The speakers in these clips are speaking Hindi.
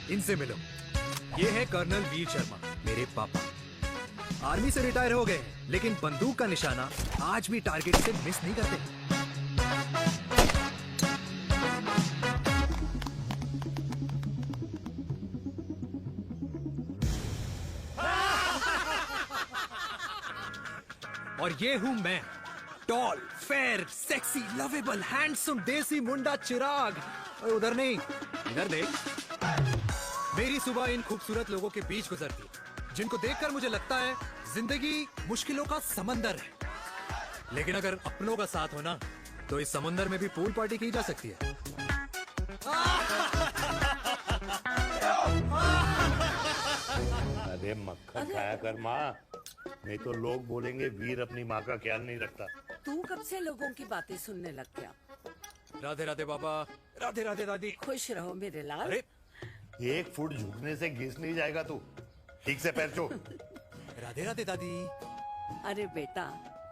इनसे मिलो। ये है कर्नल वीर शर्मा, मेरे पापा। आर्मी से रिटायर हो गए हैं, लेकिन बंदूक का निशाना आज भी टारगेट से मिस नहीं करते। और ये हूं मैं, tall, fair, sexy, lovable, handsome, देसी मुंडा चिराग। और उधर नहीं, इधर देख। मेरी सुबह इन खूबसूरत लोगों के बीच गुजरती है, जिनको देखकर मुझे लगता है जिंदगी मुश्किलों का समंदर है। लेकिन अगर अपनों का साथ हो ना, तो इस समंदर में भी पूल पार्टी की जा सकती है। अरे मक्खन खाया कर माँ, नहीं तो लोग बोलेंगे वीर अपनी माँ का ख्याल नहीं रखता। तू कब से लोगों की बातें सुनने लग गया? राधे राधे बाबा, राधे राधे दादी। खुश रहो मेरे लाल। अरे 1 फुट झुकने से घिस नहीं जाएगा तू, ठीक से पैर छू। राधे राधे दादी। अरे बेटा,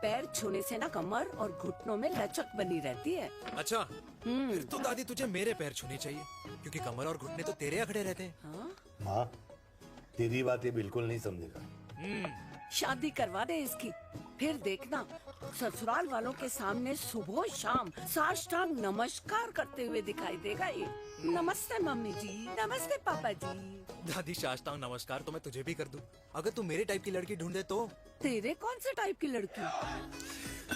पैर छूने से ना कमर और घुटनों में लचक बनी रहती है। अच्छा, फिर तो दादी तुझे मेरे पैर छूने चाहिए, क्योंकि कमर और घुटने तो तेरे अखड़े रहते हैं। हाँ? माँ, तेरी बात ये बिल्कुल नहीं समझेगा। शादी करवा दे इसकी, फिर देखना ससुराल वालों के सामने सुबह शाम साष्टांग नमस्कार करते हुए दिखाई देगा ये। नमस्ते मम्मी जी, नमस्ते पापा जी। दादी साष्टांग नमस्कार तो मैं तुझे भी कर दूं, अगर तू मेरे टाइप की लड़की ढूंढे तो। तेरे कौन से टाइप की लड़की?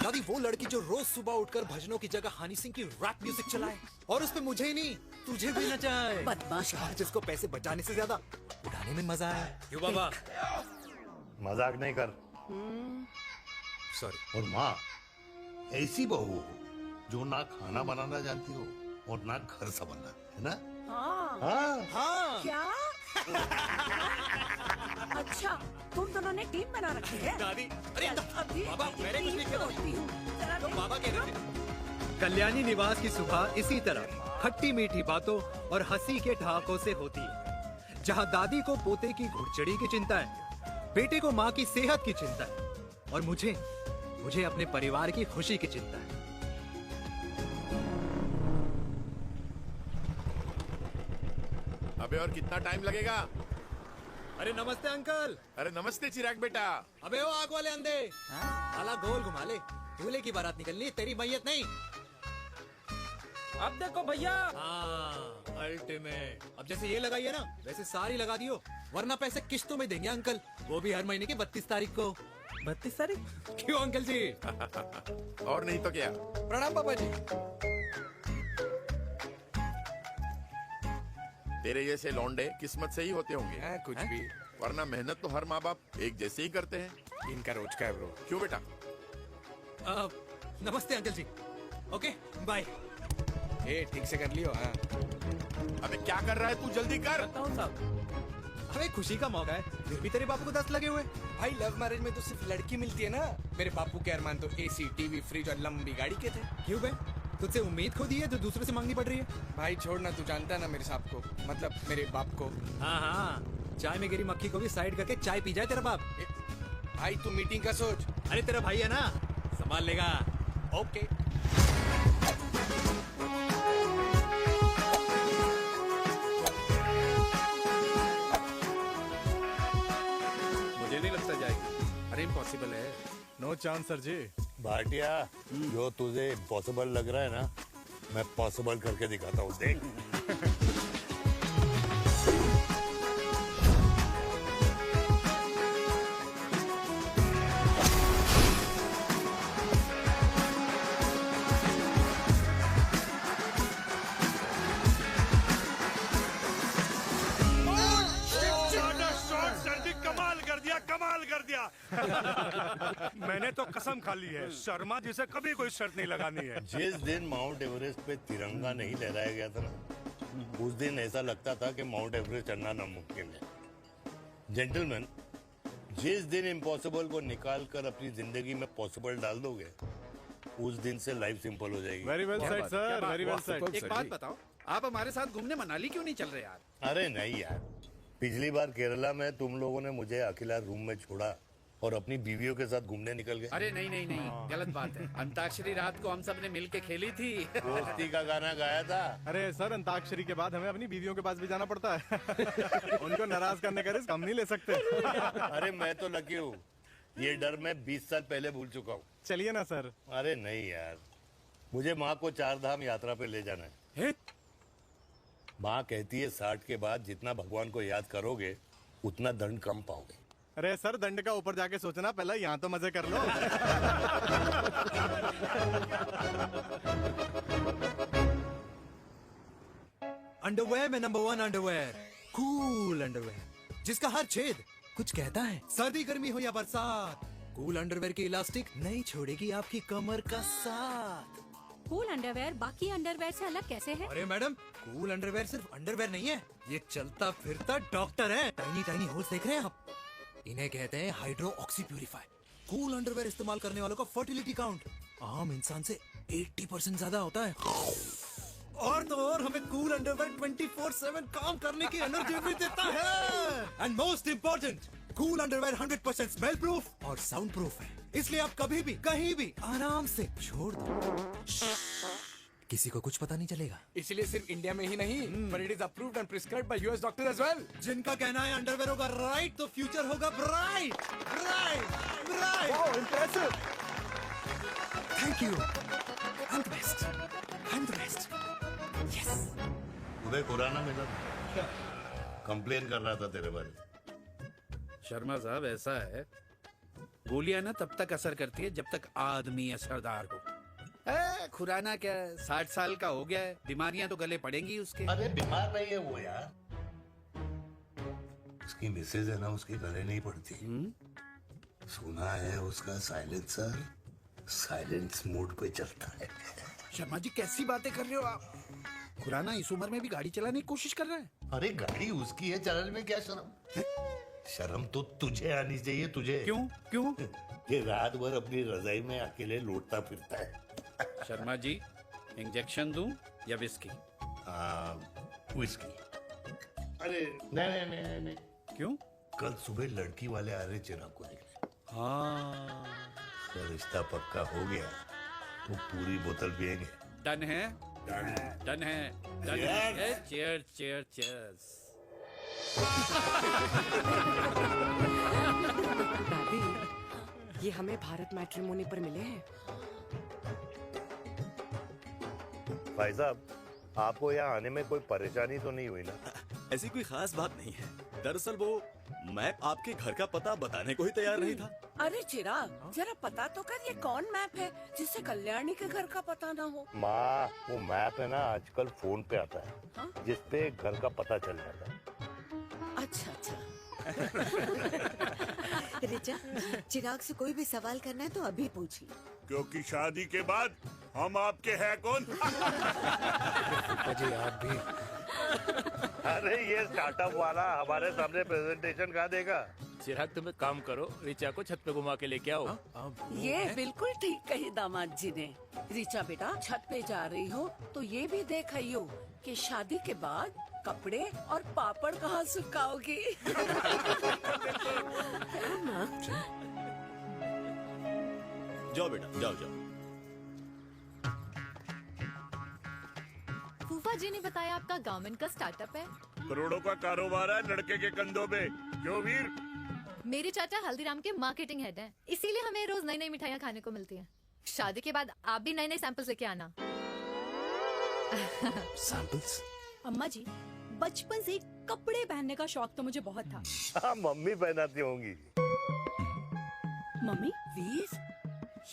दादी वो लड़की जो रोज सुबह उठकर भजनों की जगह हनी सिंह की रैप म्यूजिक चलाए, और उसपे मुझे ही नहीं तुझे भी नचाए। बदमाश। जिसको पैसे बचाने से ज्यादा उड़ाने में मजा है। क्यों बाबा? मजाक नहीं कर। सॉरी। और माँ, ऐसी बहू हो जो ना खाना बनाना जानती हो और ना घर संभालना, है ना? हाँ। हाँ हाँ क्या? अच्छा, तुम दोनों ने टीम बना रखी है? दादी, अरे अभी बाबा, मैंने कुछ नहीं किया। होती हूँ। जरा तो देख। बाबा कह रहे थे। कल्याणी निवास की सुबह इसी तरह खट्टी मीठी बातों और हंसी के ठहाकों से होती है, जहां दादी को पोते की घुड़चड़ी की चिंता है, बेटे को माँ की सेहत की चिंता है, और मुझे अपने परिवार की खुशी की चिंता है। अबे और कितना टाइम लगेगा? अरे नमस्ते अंकल। अरे नमस्ते चिराग बेटा। अबे वो आग वाले अंधे, साला गोल घुमा ले। दूल्हे की बारात निकलनी, तेरी मैयत नहीं। अब देखो भैया, हाँ, अल्टीमेट। अब जैसे ये लगाई है ना, वैसे सारी लगा दियो, वरना पैसे किस्तों में देंगे अंकल, वो भी हर महीने की 32 तारीख को। 32 तारीख? क्यों अंकल जी? और नहीं तो क्या। प्रणाम पापा जी। तेरे जैसे लौंडे किस्मत से ही होते होंगे। कुछ भी। वरना मेहनत तो हर माँ बाप एक जैसे ही करते हैं। इनका रोज का है ब्रो। क्यों बेटा? नमस्ते अंकल जी। Okay bye. ए ठीक से कर लियो। हाँ अबे क्या कर रहा है तू, जल्दी कर। बताओ साहब। हमें खुशी का मौका है, फिर भी तेरे बापू को 10 लगे हुए। भाई लव मैरिज में तो सिर्फ लड़की मिलती है ना। मेरे बापू के अरमान तो एसी, टीवी, फ्रिज और लंबी गाड़ी के थे। क्यों बे? तुझसे उम्मीद खो दी है जो दूसरे से मांगनी पड़ रही है। भाई छोड़ना, तू जानता है ना मेरे साहब को, मतलब मेरे बाप को। हाँ हाँ, चाय में गिरी मक्खी को भी साइड करके चाय पी जाए तेरा बाप। भाई तू मीटिंग का सोच। अरे तेरा भाई है ना, संभाल लेगा। ओके। मुझे नहीं लगता जाएगी। अरे इम्पॉसिबल है। नो चांस सर जी। भाटिया, जो तुझे इम्पॉसिबल लग रहा है ना, मैं पॉसिबल करके दिखाता हूँ, देख। कमाल कर दिया। मैंने तो कसम खा ली है, शर्मा जी से कभी कोई शर्त नहीं लगानी है। जिस दिन माउंट एवरेस्ट पे तिरंगा नहीं लहराया गया था ना, उस दिन ऐसा लगता था कि माउंट एवरेस्ट चढ़ना नामुमकिन है। जेंटलमैन, जिस दिन इम्पॉसिबल को निकाल कर अपनी जिंदगी में पॉसिबल डाल दोगे, उस दिन से लाइफ सिंपल हो जाएगी। Very well said sir, very well said. एक बात बताओ, आप हमारे साथ घूमने मनाली क्यों नहीं चल रहे यार? अरे नहीं यार, पिछली बार केरला में तुम लोगों ने मुझे अकेला रूम में छोड़ा और अपनी बीवियों के साथ घूमने निकल गए। अरे नहीं नहीं नहीं, गलत बात है। अंताक्षरी रात को हम सब ने मिल के खेली थी। दोस्ती का गाना गाया था। अरे सर, अंताक्षरी के बाद हमें अपनी बीवियों के पास भी जाना पड़ता है। उनको नाराज करने का रिस्क हम नहीं ले सकते। अरे मैं तो लकी हूँ, ये डर मैं 20 साल पहले भूल चुका हूँ। चलिए ना सर। अरे नहीं यार, मुझे माँ को 4 धाम यात्रा पे ले जाना है। माँ कहती है 60 के बाद जितना भगवान को याद करोगे उतना दंड कम पाओगे। अरे सर, दंड का ऊपर जाके सोचना, पहले यहाँ तो मजे कर लो। अंडरवेयर में नंबर 1 अंडरवेयर, कूल अंडरवेयर, जिसका हर छेद कुछ कहता है। सर्दी गर्मी हो या बरसात, कूल अंडरवेयर की इलास्टिक नहीं छोड़ेगी आपकी कमर का साथ। कूल अंडरवेयर बाकी अंडरवेयर से अलग कैसे है? अरे मैडम, कूल अंडरवेयर सिर्फ अंडरवेयर नहीं है, ये चलता फिरता डॉक्टर है। टाइनी टाइनी होल्स देख रहे हैं आप? इन्हें कहते हैं hydro oxy purifier. Cool underwear इस्तेमाल करने वालों का फर्टिलिटी काउंट आम इंसान से 80% ज्यादा होता है। और तो और हमें कूल अंडरवेयर 24/7 काम करने की एनर्जी भी देता है। And most important, cool underwear 100% smell proof और साउंड प्रूफ है, इसलिए आप कभी भी कहीं भी आराम से छोड़ दो, किसी को कुछ पता नहीं चलेगा। इसलिए सिर्फ इंडिया में ही नहीं, but it is approved and prescribed by US doctor as well. जिनका कहना है अंडरवेयर होगा राइट तो फ्यूचर होगा bright, bright, bright. Oh, impressive. Thank you. I'm the best. I'm the best. Yes. उदय खुराना मिला, कंप्लेन कर रहा था तेरे बारे में। शर्मा साहब, ऐसा है, गोलियां ना तब तक असर करती है जब तक आदमी असरदार हो। खुराना क्या 60 साल का हो गया है, बीमारियां तो गले पड़ेंगी उसके। अरे बीमार नहीं है वो यार, उसकी मिसेज है ना, उसके गले नहीं पड़ती। सुना है उसका साइलेंसर साइलेंस मोड पे चलता है। शर्मा जी, कैसी बातें कर रहे हो आप? खुराना इस उम्र में भी गाड़ी चलाने की कोशिश कर रहा है। अरे गाड़ी उसकी है, चलाने में क्या शर्म? शर्म तो तुझे आनी चाहिए, तुझे। क्यों क्यों? ये रात भर अपनी रजाई में अकेले लौटता फिरता है। शर्मा जी, इंजेक्शन दूं या विस्की? विस्की। अरे नहीं नहीं नहीं नहीं। क्यों? कल सुबह लड़की वाले आ रहे चिराग को देखने। हाँ, तो रिश्ता पक्का हो गया तो पूरी बोतल पिएंगे। डन है, डन है, डन है। Chair chair chairs. दादी, ये हमें भारत मैट्रिमोनी पर मिले हैं। भाई साहब, आपको यहाँ आने में कोई परेशानी तो नहीं हुई ना? ऐसी कोई खास बात नहीं है। दरअसल वो मैप आपके घर का पता बताने को ही तैयार नहीं था। अरे चिराग, जरा पता तो कर, ये कौन मैप है जिससे कल्याणी के घर का पता ना हो? माँ, वो मैप है ना आजकल फोन पे आता है, जिसपे घर का पता चल जाता है। अच्छा अच्छा। रिचा, चिराग से कोई भी सवाल करना है तो अभी पूछिए। क्योंकि शादी के बाद हम आपके हैं कौन? जी आप भी। अरे ये स्टार्टअप वाला हमारे सामने प्रेजेंटेशन कहाँ देगा? चिराग, तुम एक काम करो, रिचा को छत पे घुमा के लेके आओ। ये बिल्कुल ठीक कही दामाद जी ने। रिचा बेटा, छत पे जा रही हो तो ये भी देख आइयो कि शादी के बाद कपड़े और पापड़ कहाँ सुखाओगी। जाओ बेटा, जाओ जाओ। फूफा जी ने बताया आपका गारमेंट का स्टार्टअप है। करोड़ों का कारोबार है लड़के के कंधों पे। क्यों वीर? मेरे चाचा हल्दीराम के मार्केटिंग हेड हैं, इसीलिए हमें रोज नई नई मिठाइयाँ खाने को मिलती हैं। शादी के बाद आप भी नए नए सैंपल्स लेके आना। सैंपल्स? अम्मा जी, बचपन से कपड़े पहनने का शौक तो मुझे बहुत था। हाँ, मम्मी पहनाती होंगी। मम्मी? वीर,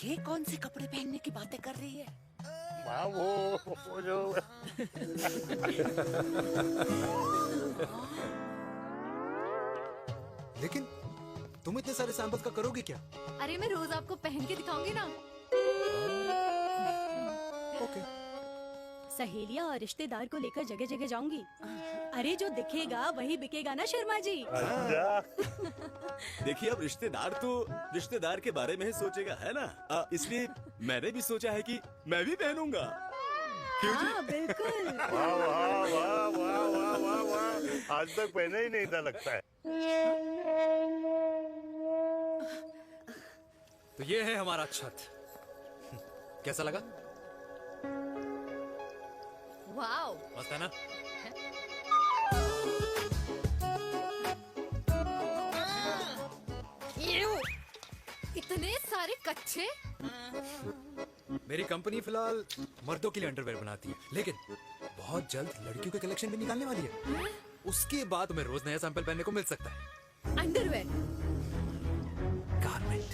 ये कौन से कपड़े पहनने की बातें कर रही है? माँ, वो जो लेकिन तुम इतने सारे सैंपल्स का करोगे क्या? अरे मैं रोज आपको पहन के दिखाऊंगी ना। ओके। सहेलियां और रिश्तेदार को लेकर जगह जगह जाऊंगी। अरे जो दिखेगा वही बिकेगा ना शर्मा जी। देखिए, अब रिश्तेदार के बारे में ही सोचेगा, है ना? इसलिए मैंने भी सोचा है कि मैं भी पहनूंगा। क्यों जी? हाँ बिल्कुल। वाह वाह वाह वाह वाह वाह वाह, आज तक पहने ही नहीं था लगता है। तो ये है हमारा छत। कैसा लगा? वाओ, मस्त है ना? इतने सारे कच्चे। मेरी कंपनी फिलहाल मर्दों के लिए अंडरवेयर बनाती है, लेकिन बहुत जल्द लड़कियों के कलेक्शन भी निकालने वाली है। उसके बाद तुम्हें रोज नया सैंपल पहनने को मिल सकता है। अंडरवेयर। गारमेंट।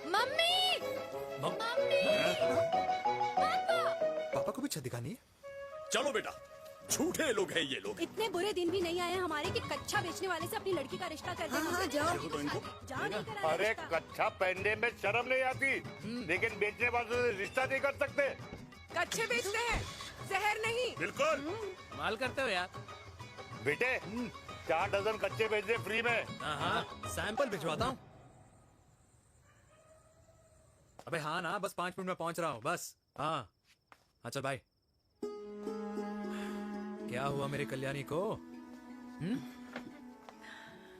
मम्मी। मम्मी। पापा को भी छत दिखानी है। चलो बेटा, झूठे लोग हैं ये लोग। इतने बुरे दिन भी नहीं आए हमारे कि कच्चा बेचने वाले से अपनी लड़की का रिश्ता कर देना। हाँ, जाओ जाओ लेकर आओ अरे रिश्ता। कच्चा पहनने में शर्म नहीं आती, लेकिन बेचने वालों से रिश्ता नहीं कर सकते। कच्चे बेचते हैं, जहर नहीं। बिल्कुल। माल करते हो यार। बेटे 4 डजन कच्चे बेच दे फ्री में। हाँ, सैंपल भिजवाता हूँ। अबे हाँ ना, बस 5 मिनट में पहुंच रहा हूँ बस। हाँ चल भाई। क्या हुआ मेरे कल्याणी को?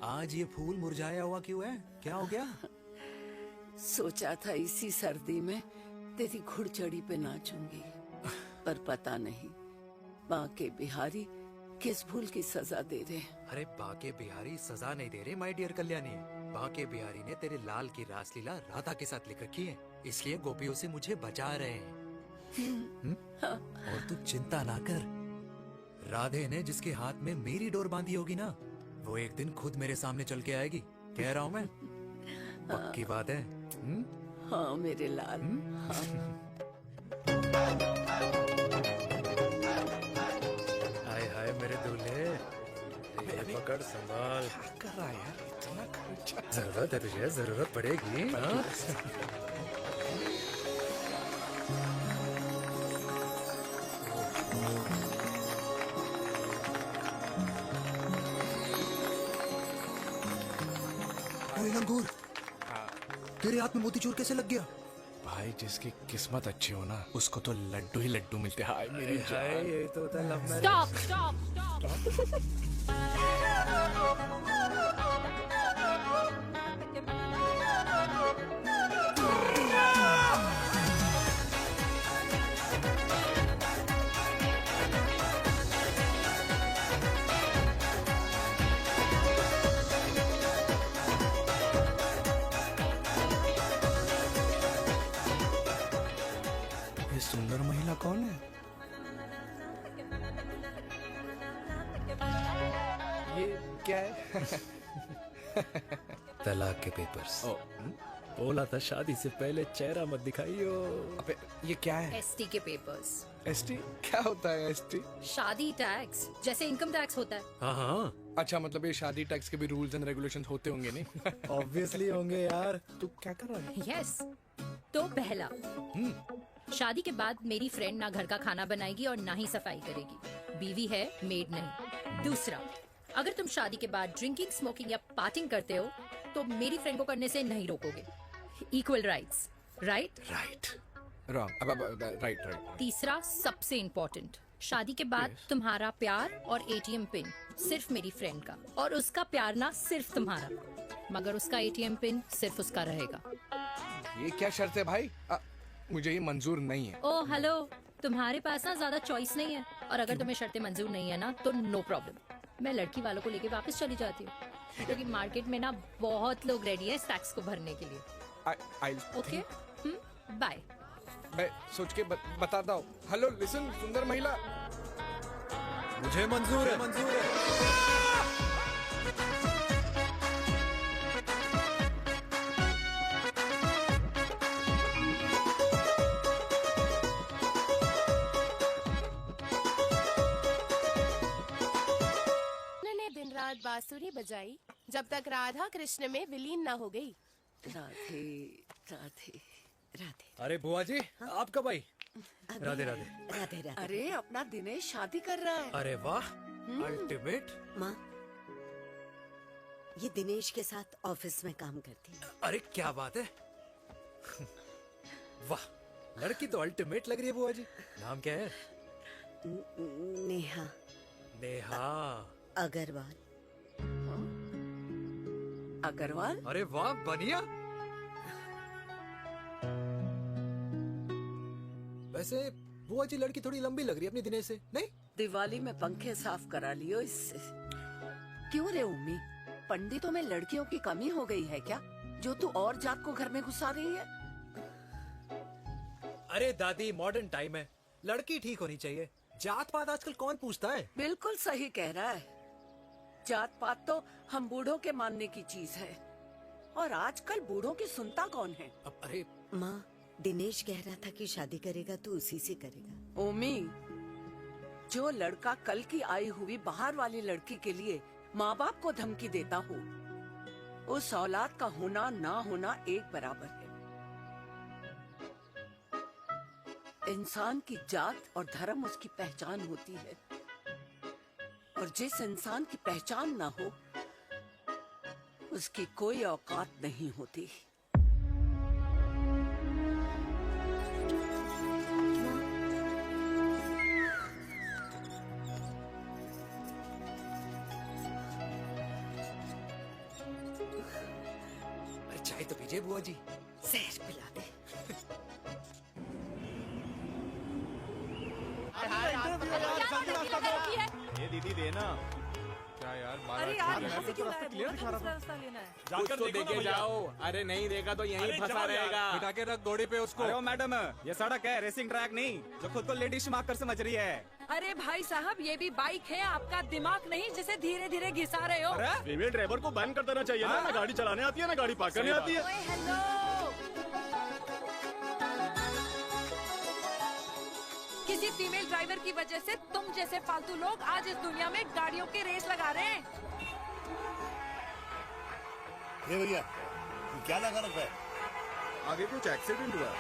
आज ये फूल मुरझाया हुआ क्यों है? क्या हो गया? सोचा था इसी सर्दी में तेरी घुड़चड़ी पे नाचूंगी, पर पता नहीं बाके बिहारी किस भूल की सजा दे रहे। अरे बाके बिहारी सजा नहीं दे रहे माय डियर कल्याणी। बाके बिहारी ने तेरे लाल की रासलीला राधा के साथ लिख रखी है, इसलिए गोपियों से मुझे बचा रहे हैं। और तू चिंता ना कर, राधे ने जिसके हाथ में मेरी डोर बांधी होगी ना, वो एक दिन खुद मेरे सामने चल के आएगी। कह रहा हूँ मैं, पक्की बात है। हाँ मेरे लाल। हाय हाय मेरे दूल्हे, ये पकड़ संभाल। क्या कर रहा है यार, इतना खर्चा। जरूरत है तुझे, जरूरत पड़ेगी। हाँ? लंगूर, तेरे हाथ में मोतीचूर कैसे लग गया? भाई जिसकी किस्मत अच्छी हो ना, उसको तो लड्डू ही लड्डू मिलते हैं। हाय मेरी जान। ये तो होता है love marriage. Stop stop stop. ये सुंदर महिला कौन है? ये क्या है? तलाक के पेपर्स। बोला था शादी से पहले चेहरा मत दिखाइयो। अबे ये क्या है? एसटी के पेपर्स। एसटी क्या होता है? एसटी शादी टैक्स, जैसे इनकम टैक्स होता है। हाँ, अच्छा, मतलब ये शादी टैक्स के भी रूल्स एंड रेगुलेशंस होते होंगे नहीं? ऑब्वियसली होंगे यार। तू क्या कर रहा है? यस। तो पहला, शादी के बाद मेरी फ्रेंड ना घर का खाना बनाएगी और ना ही सफाई करेगी, बीवी है, मेड नहीं। दूसरा, अगर तुम शादी के बाद ड्रिंकिंग, स्मोकिंग या पार्टिंग करते हो तो मेरी फ्रेंड को करने से नहीं रोकोगे। Equal rights, right? Right. Wrong. Right right. तीसरा, सबसे इम्पोर्टेंट, शादी के बाद तुम्हारा प्यार और एटीएम पिन सिर्फ मेरी फ्रेंड का, और उसका प्यार ना सिर्फ तुम्हारा, मगर उसका एटीएम पिन सिर्फ उसका रहेगा। ये क्या शर्त है भाई? मुझे ये मंजूर नहीं है। ओ हेलो, तुम्हारे पास ना ज्यादा चॉइस नहीं है, और अगर तुम्हें शर्तें मंजूर नहीं है ना तो नो प्रॉब्लम, मैं लड़की वालों को लेके वापस चली जाती हूँ, क्योंकि मार्केट में ना बहुत लोग रेडी है टैक्स को भरने के लिए। Okay, bye. मैं सोच के बताता हूँ। हेलो लिसन, सुंदर महिला, मुझे मंजूर है, मंजूर है। दिन रात बांसुरी बजाई जब तक राधा कृष्ण में विलीन ना हो गई। राधे राधे राधे। अरे बुआ जी, आप कब आई? राधे राधे। राधे राधे। अरे अपना दिनेश शादी कर रहा है। अरे वाह, अल्टीमेट। माँ, ये दिनेश के साथ ऑफिस में काम करती है। अरे क्या बात है। वाह, लड़की तो अल्टीमेट लग रही है बुआ जी। नाम क्या है? नेहा। नेहा अग्रवाल। अग्रवाल? अरे वाह, बनिया। वैसे बुआ जी लड़की थोड़ी लंबी लग रही है अपनी दिनेश से, नहीं? दिवाली में पंखे साफ करा लियो इससे। क्यों रे उम्मी, पंडितों में लड़कियों की कमी हो गई है क्या, जो तू और जात को घर में घुसा रही है? अरे दादी, मॉडर्न टाइम है, लड़की ठीक होनी चाहिए। जात पात आजकल कौन पूछता है? बिल्कुल सही कह रहा है। जात पात तो हम बूढ़ों के मानने की चीज है, और आजकल बूढ़ों की सुनता कौन है? अब अरे माँ, दिनेश कह रहा था कि शादी करेगा तो उसी से करेगा। ओमी, जो लड़का कल की आई हुई बाहर वाली लड़की के लिए माँ बाप को धमकी देता हो, उस औलाद का होना ना होना एक बराबर है। इंसान की जात और धर्म उसकी पहचान होती है, और जिस इंसान की पहचान ना हो उसकी कोई औकात नहीं होती। अरे चाय तो पीजिए बुआ जी। जहर पिला दे। ये दीदी देना। क्या यार, अरे यार, यहाँ से क्यों लाए? बहुत दूसरा रास्ता लेना है। कुछ तो देके जाओ। अरे नहीं देगा तो यहीं फंसा रहेगा। बिठा के रख घोड़े पे उसको। अरे मैडम, ये सड़क है, रेसिंग ट्रैक नहीं जो खुद को लेडी शिमाक कर समझ रही है। अरे भाई साहब, ये भी बाइक है, आपका दिमाग नहीं जिसे धीरे धीरे घिसा रहे हो। फीमेल ड्राइवर को बैन कर देना चाहिए ना। ना गाड़ी चलाने आती है, ना गाड़ी पार्क करने आती है। ओए हेलो, किसी फीमेल ड्राइवर की वजह से तुम जैसे फालतू लोग आज इस दुनिया में गाड़ियों की रेस लगा रहे हैं। ये भैया, ये क्या लगा रखा है? आगे कुछ एक्सीडेंट हुआ।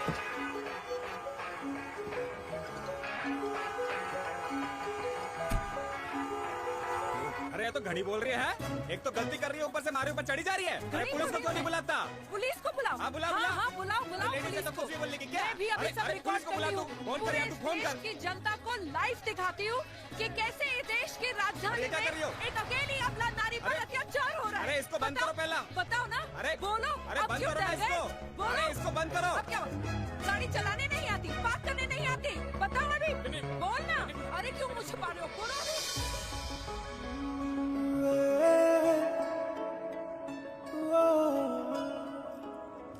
अरे ये तो घड़ी बोल रही है। एक तो गलती कर रही है, ऊपर से हमारे ऊपर चढ़ी जा रही है। अरे पुलिस को क्यों नहीं बुलाता? पुलिस को बुलाओ। हाँ, बुलाओ, हाँ, हाँ, बुलाओ लेडीज पुलिस तो को। कुछ भी बोलने की क्या? मैं भी अभी अरे, सब अरे, रिकॉर्ड पुलिस को बुला कर तू। रही हूँ। फोन कर यार, तू फोन कर। देश की जनता को लाइव दिखाती हूँ कि कैसे इस देश की राजधानी अरे, क्या कर रही हो? में एक अकेली अबला नारी पर अत्याचार हो रहा है। अरे, इसको बंद करो पहला। बताओ ना। अरे बोलो। अरे अब बंद क्यों करो ना डर गए? इसको। बोलो। अरे इसको बंद करो। अब क्या गाड़ी चलाने नहीं आती, बात करने नहीं आती? बताओ अभी, बोलना। अरे क्यों मुझे छुपा रहे हो? बोलो अभी।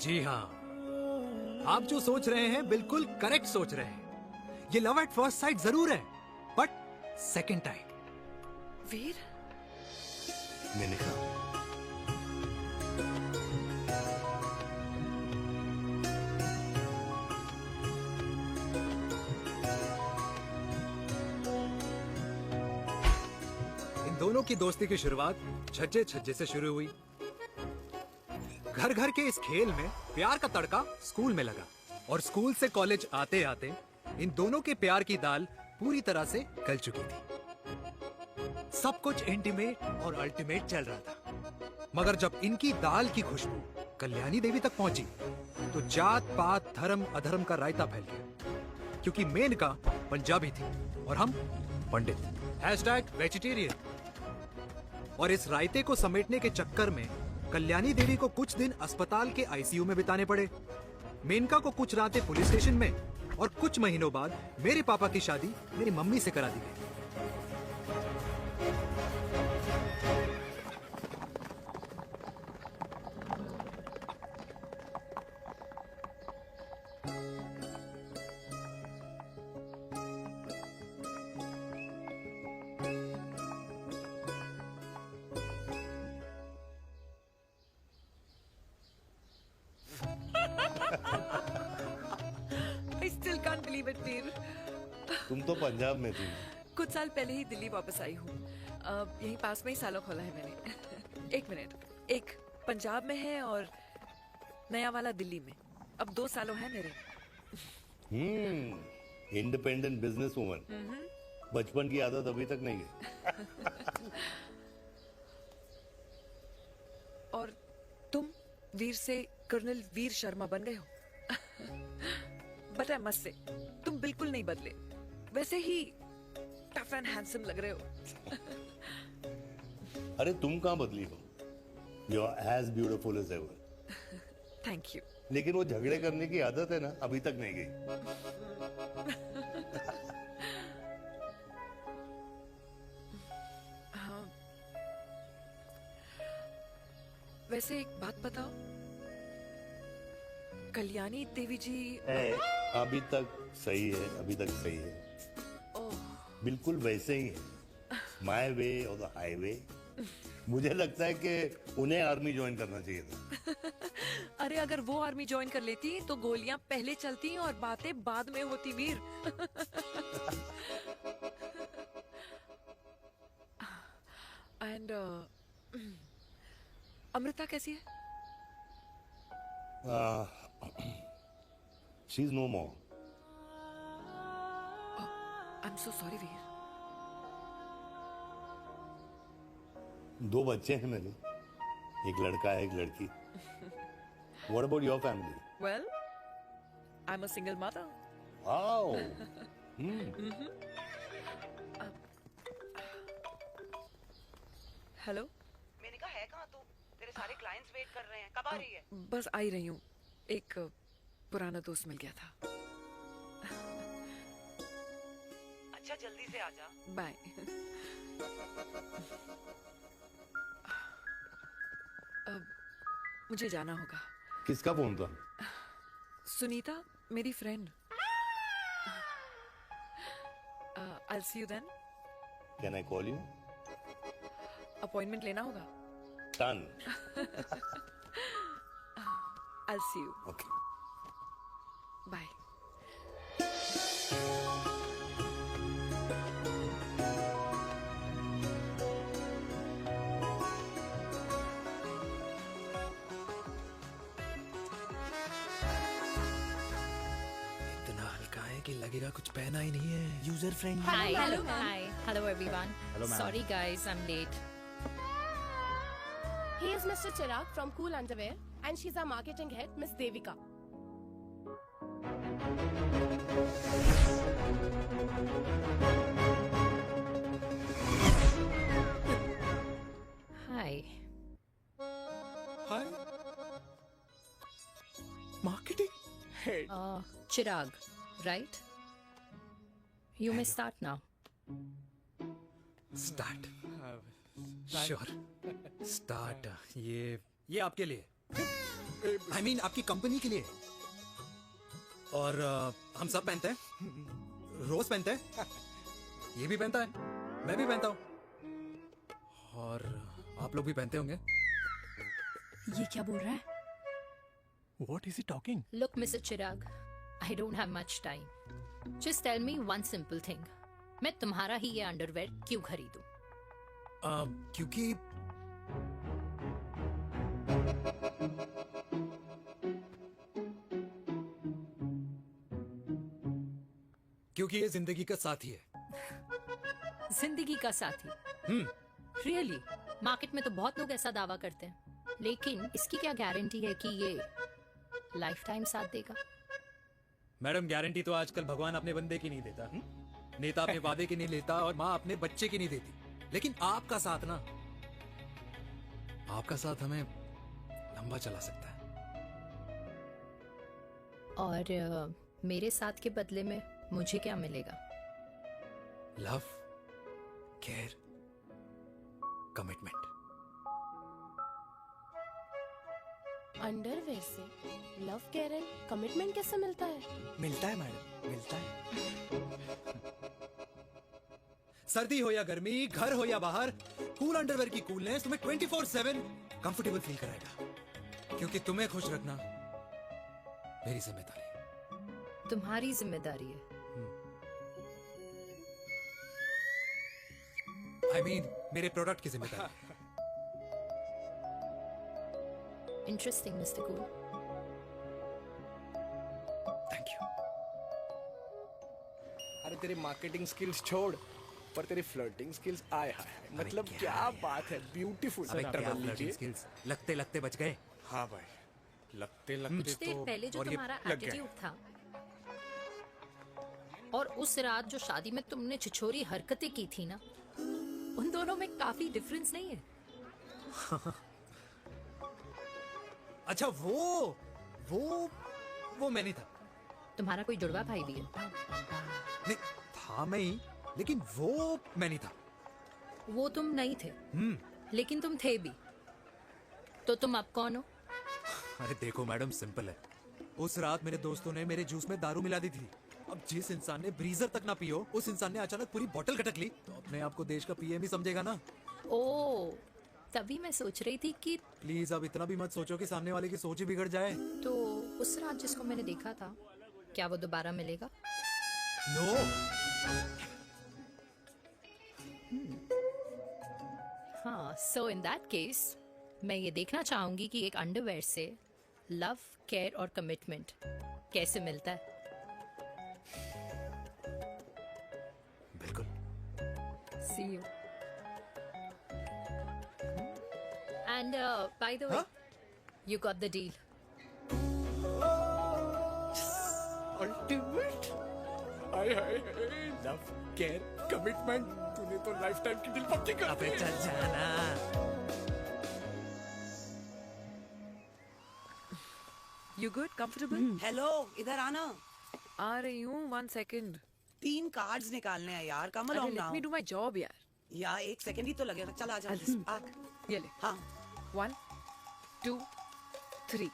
जी हाँ, आप जो सोच रहे हैं बिल्कुल करेक्ट सोच रहे हैं। ये लव एट फर्स्ट साइट जरूर है, बट सेकंड टाइम। वीर, मैंने कहा इन दोनों की दोस्ती की शुरुआत छज्जे छज्जे से शुरू हुई। घर घर के इस खेल में प्यार का तड़का स्कूल में लगा, और स्कूल से कॉलेज आते आते इन दोनों के प्यार की दाल पूरी तरह से गल चुकी थी। सब कुछ इंटीमेट और अल्टीमेट चल रहा था, मगर जब इनकी दाल की खुशबू कल्याणी देवी तक पहुंची तो जात पात धर्म अधर्म का रायता फैल गया, क्योंकि मेनका पंजाबी थी और हम पंडित। #वेजिटेरियन। और इस रायते को समेटने के चक्कर में कल्याणी देवी को कुछ दिन अस्पताल के आईसीयू में बिताने पड़े, मेनका को कुछ रातें पुलिस स्टेशन में, और कुछ महीनों बाद मेरे पापा की शादी मेरी मम्मी से करा दी गई। I still can't believe it, वीर। तुम तो पंजाब में थी। कुछ साल पहले ही दिल्ली वापस आई हूँ। यहीं पास में ही सालों खोला है मैंने। एक मिनट, एक पंजाब में है और नया वाला दिल्ली में। अब 2 सालों है मेरे। Independent business woman. बचपन की आदत अभी तक नहीं है। और तुम वीर से कर्नल वीर शर्मा बन गए हो। बट आई मस्ट से, तुम बिल्कुल नहीं बदले, वैसे ही टफ एंड हैंडसम लग रहे हो। अरे तुम कहाँ बदली हो? You are as beautiful as ever. Thank you. लेकिन वो झगड़े करने की आदत है ना, अभी तक नहीं गई। वैसे एक बात बताओ, कल्याणी देवी जी अभी तक सही है, अभी तक सही है, बिल्कुल वैसे ही है, माय वे और द हाईवे। मुझे लगता है कि उन्हें आर्मी ज्वाइन करना चाहिए था। अरे अगर वो आर्मी ज्वाइन कर लेती तो गोलियां पहले चलती और बातें बाद में होती वीर। एंड अमृता कैसी है? She is no more. I am so sorry Veer. 2 बच्चे हैं मेरे, एक लड़का है, एक लड़की। What about your family? Well, I'm a single mother. Wow. Hello. मैंने कहा है कहाँ तू? तेरे सारे क्लाइंट्स वेट कर रहे हैं, कब आ रही है? बस आ ही रही हूँ, एक पुराना दोस्त मिल गया था। अच्छा जल्दी से आ जा। बाय। अब मुझे जाना होगा। किसका फोन था? सुनीता, मेरी friend. I'll see you then. Can I call you? Appointment लेना होगा। Done. I'll see you. Okay. Bye. इतना हल्का है कि लगेगा कुछ पहना ही नहीं है। User friendly. Hi. Hello, ma'am. Hi. Hello, everyone. Hello, ma'am. Sorry, guys, I'm late. He is Mr. Chirag from Cool Underwear, and she's our marketing head, Miss Devika. Hi. Hi. Marketing head. Chirag, right? You may start now. Start. Sure start. ये आपके लिए, I mean आपकी कंपनी के लिए। और हम सब पहनते हैं, रोज पहनते हैं, ये भी पहनता है, मैं भी पहनता हूँ, और आप लोग भी पहनते होंगे। ये क्या बोल रहा है? What is he talking? Look, Mr. Chirag, I don't have much time. Just tell me one simple thing. मैं तुम्हारा ही ये अंडरवेयर क्यों खरीदूं? क्योंकि ये जिंदगी का साथी है। जिंदगी का साथी? रियली? मार्केट में तो बहुत लोग ऐसा दावा करते हैं, लेकिन इसकी क्या गारंटी है कि ये लाइफ टाइम साथ देगा? मैडम, गारंटी तो आजकल भगवान अपने बंदे की नहीं देता, नेता अपने वादे की नहीं लेता, और माँ अपने बच्चे की नहीं देती, लेकिन आपका साथ ना, आपका साथ हमें लंबा चला सकता है। और मेरे साथ के बदले में मुझे क्या मिलेगा? Love, care, commitment. अंडरवेयर से लव, केयर एंड कमिटमेंट कैसे मिलता है? मिलता है मैडम, मिलता है। सर्दी हो या गर्मी, घर हो या बाहर, कूल अंडरवेयर की कूलनेस तुम्हें 24/7 कंफर्टेबल फील कराएगा, क्योंकि तुम्हें खुश रखना मेरी जिम्मेदारी है। तुम्हारी जिम्मेदारी है? I mean, मेरे प्रोडक्ट की जिम्मेदारी है। Interesting mister cool. Thank you. अरे तेरी मार्केटिंग स्किल्स छोड़, पर तेरी फ्लर्टिंग स्किल्स आए हाय, मतलब क्या बात है, ब्यूटीफुल। स्किल्स लगते लगते बच गए। हाँ भाई, लगते कुछ लगते देर तो पहले जो और ये तुम्हारा लग गया। एटीट्यूड था, और उस रात जो शादी में तुमने छिछोरी हरकतें की थी ना, उन दोनों में काफी डिफरेंस नहीं है? अच्छा, वो मैं नहीं था। तुम्हारा कोई जुड़वा भाई भी है? नहीं था मैं ही, लेकिन वो मैं नहीं था। वो तुम नहीं थे, लेकिन तुम थे भी। तो तुम अब कौन हो? अरे देखो मैडम, सिंपल है। उस रात मेरे दोस्तों ने मेरे जूस में दारू मिला दी थी। अब जिस इंसान ने ब्रीजर तक ना पियो, उस इंसान ने अचानक पूरी बोतल खटक ली, तो अपने आप को देश का पीएम ही समझेगा ना। ओ, तभी मैं सोच रही थी कि प्लीज अब इतना भी मत सोचो कि सामने वाले की सोच ही बिगड़ जाए। तो उस रात जिसको मैंने देखा था, क्या वो दोबारा मिलेगा? नो। हाँ, सो इन दैट केस मैं ये देखना चाहूंगी कि एक अंडरवेयर से लव, केयर और कमिटमेंट कैसे मिलता है। बिल्कुल। See you. And by the way, you got the deal. Ultimate. Hi hi hi, love, care, commitment, तूने तो लाइफ टाइम की दिल पक्की कर दी। अबे चल जाना। You good? Comfortable? हेलो, इधर आना। आ रही हूँ, 1 second. 3 कार्ड्स निकालने हैं यार, कम अरे along let now। me do my job यार. यार 1 सेकंड ही तो लगेगा, चल आजा। आ। ये ले. हाँ। 1, 2, 3.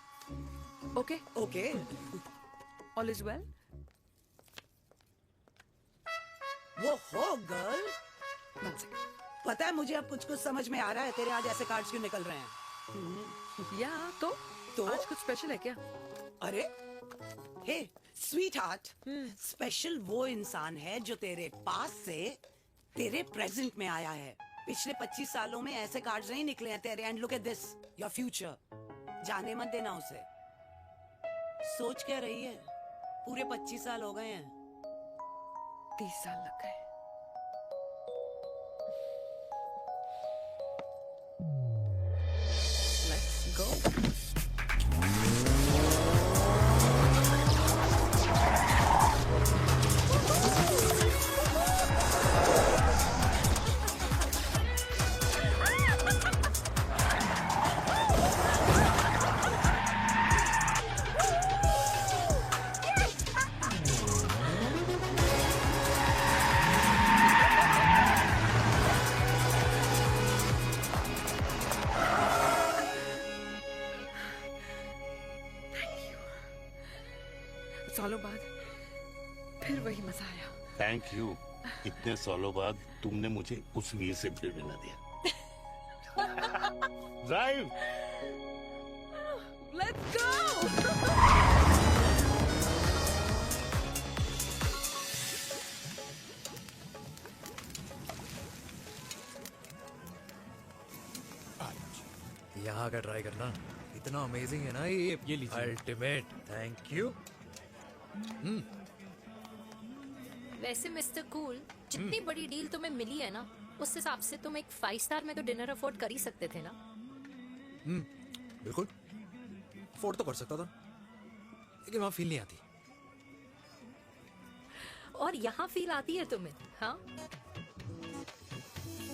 Okay? Okay। All is well? वो हो गर्ल। 1 second. पता है मुझे अब कुछ समझ में आ रहा है, तेरे आज ऐसे कार्ड्स क्यों निकल रहे हैं। या तो आज कुछ स्पेशल है क्या? अरे हे स्वीट हार्ट, स्पेशल वो इंसान है जो तेरे पास से तेरे प्रेजेंट में आया है। पिछले 25 सालों में ऐसे कार्ड्स नहीं निकले हैं तेरे। And look at this, your future. जाने मत देना उसे। सोच क्या रही है, पूरे 25 साल हो गए हैं। 30 साल लग गए। Let's go. सालों बाद फिर वही मजा आया। Thank you. इतने सालों बाद तुमने मुझे उस वीर से फिर मिला दिया। ड्राइव। Let's go. यहाँ का ट्राई करना, इतना अमेजिंग है ना ये लीजिए। अल्टीमेट। Thank you. वैसे मिस्टर कूल, जितनी बड़ी डील तुम्हें मिली है ना, उस हिसाब से तुम एक 5 स्टार में तो डिनर अफोर्ड कर ही सकते थे ना। बिल्कुल अफोर्ड तो कर सकता था, लेकिन वहां फील नहीं आती। और यहाँ फील आती है तुम्हें? हाँ,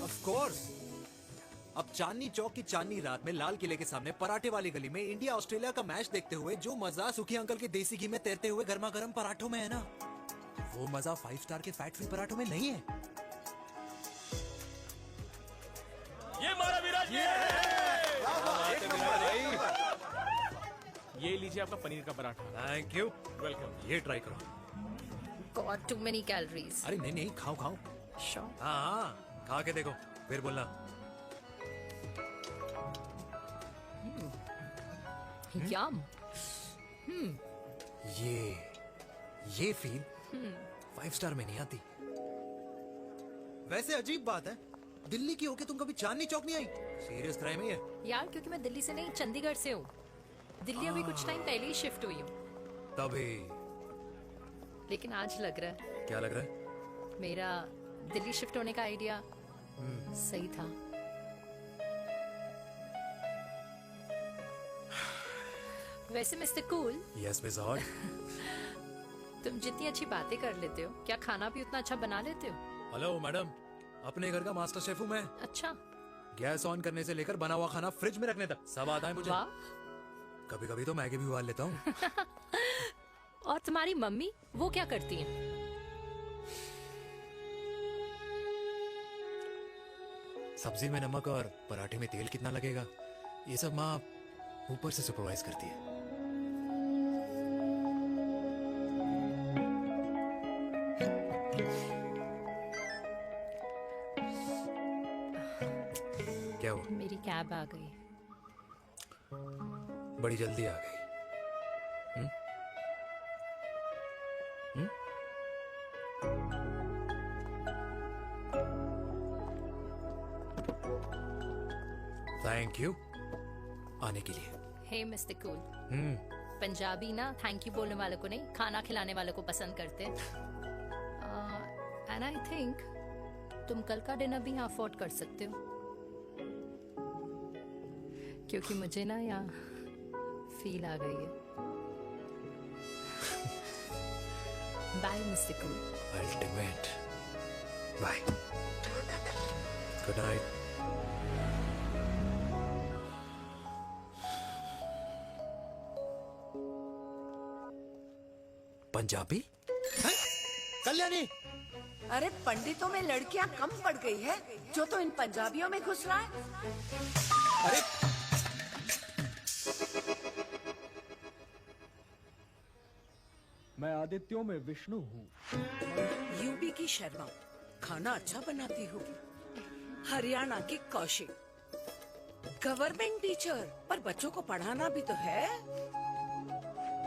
ऑफ कोर्स। अब चांदनी चौक की चांदनी रात में लाल किले के सामने पराठे वाली गली में इंडिया ऑस्ट्रेलिया का मैच देखते हुए जो मजा सुखी अंकल के देसी घी में तैरते हुए गर्मा गर्म पराठों में है ना, वो मजा 5 स्टार के फैट फ्री पराठों में नहीं है। ये मारा विराज। ये लीजिए आपका पनीर का पराठा। Thank you. वेलकम। ये ट्राई करो। God too many calories. अरे नहीं नहीं, खाओ खाओ। श्योर। हाँ, खा के देखो फिर बोलना। यम। ये फील 5 स्टार में नहीं आती। वैसे अजीब बात है, दिल्ली की होके तुम कभी चांदनी चौक नहीं आई? सीरियस क्राइम है ये। यार क्योंकि मैं दिल्ली से नहीं, चंडीगढ़ से हूँ। दिल्ली अभी कुछ टाइम पहले ही शिफ्ट हुई हूँ। तभी। लेकिन आज लग रहा है, क्या लग रहा है? मेरा दिल्ली शिफ्ट होने का आइडिया सही था। वैसे mister cool, yes miss hot. तुम जितनी अच्छी बातें कर लेते हो, क्या खाना भी उतना अच्छा बना लेते हो? हेलो मैडम, अपने घर का मास्टर शेफ हूँ मैं। अच्छा। गैस ऑन करने से लेकर बना हुआ खाना फ्रिज में रखने तक सब आता है मुझे। वाह। कभी कभी तो मैगी भी उबाल लेता हूँ। और तुम्हारी मम्मी, वो क्या करती हैं? सब्जी में नमक और पराठे में तेल कितना लगेगा, ये सब माँ ऊपर से सुपरवाइज करती है। क्या हुआ? मेरी कैब आ गई। बड़ी जल्दी आ गई। थैंक यू आने के लिए। हे मिस्टर कूल, पंजाबी ना थैंक यू बोलने वालों को नहीं, खाना खिलाने वालों को पसंद करते हैं। एंड आई थिंक तुम कल का डिनर भी यहाँ अफोर्ड कर सकते हो, क्योंकि मुझे ना यहाँ फील आ गई है। Bye mister cool. Ultimate. Bye. Good night. Punjabi? Kalyani, अरे पंडितों में लड़कियां कम पड़ गई है जो तो इन पंजाबियों में घुस रहा है। अरे मैं आदित्यों में विष्णु हूँ। यूपी की शर्मा खाना अच्छा बनाती होगी, हरियाणा की कौशिक गवर्नमेंट टीचर, पर बच्चों को पढ़ाना भी तो है।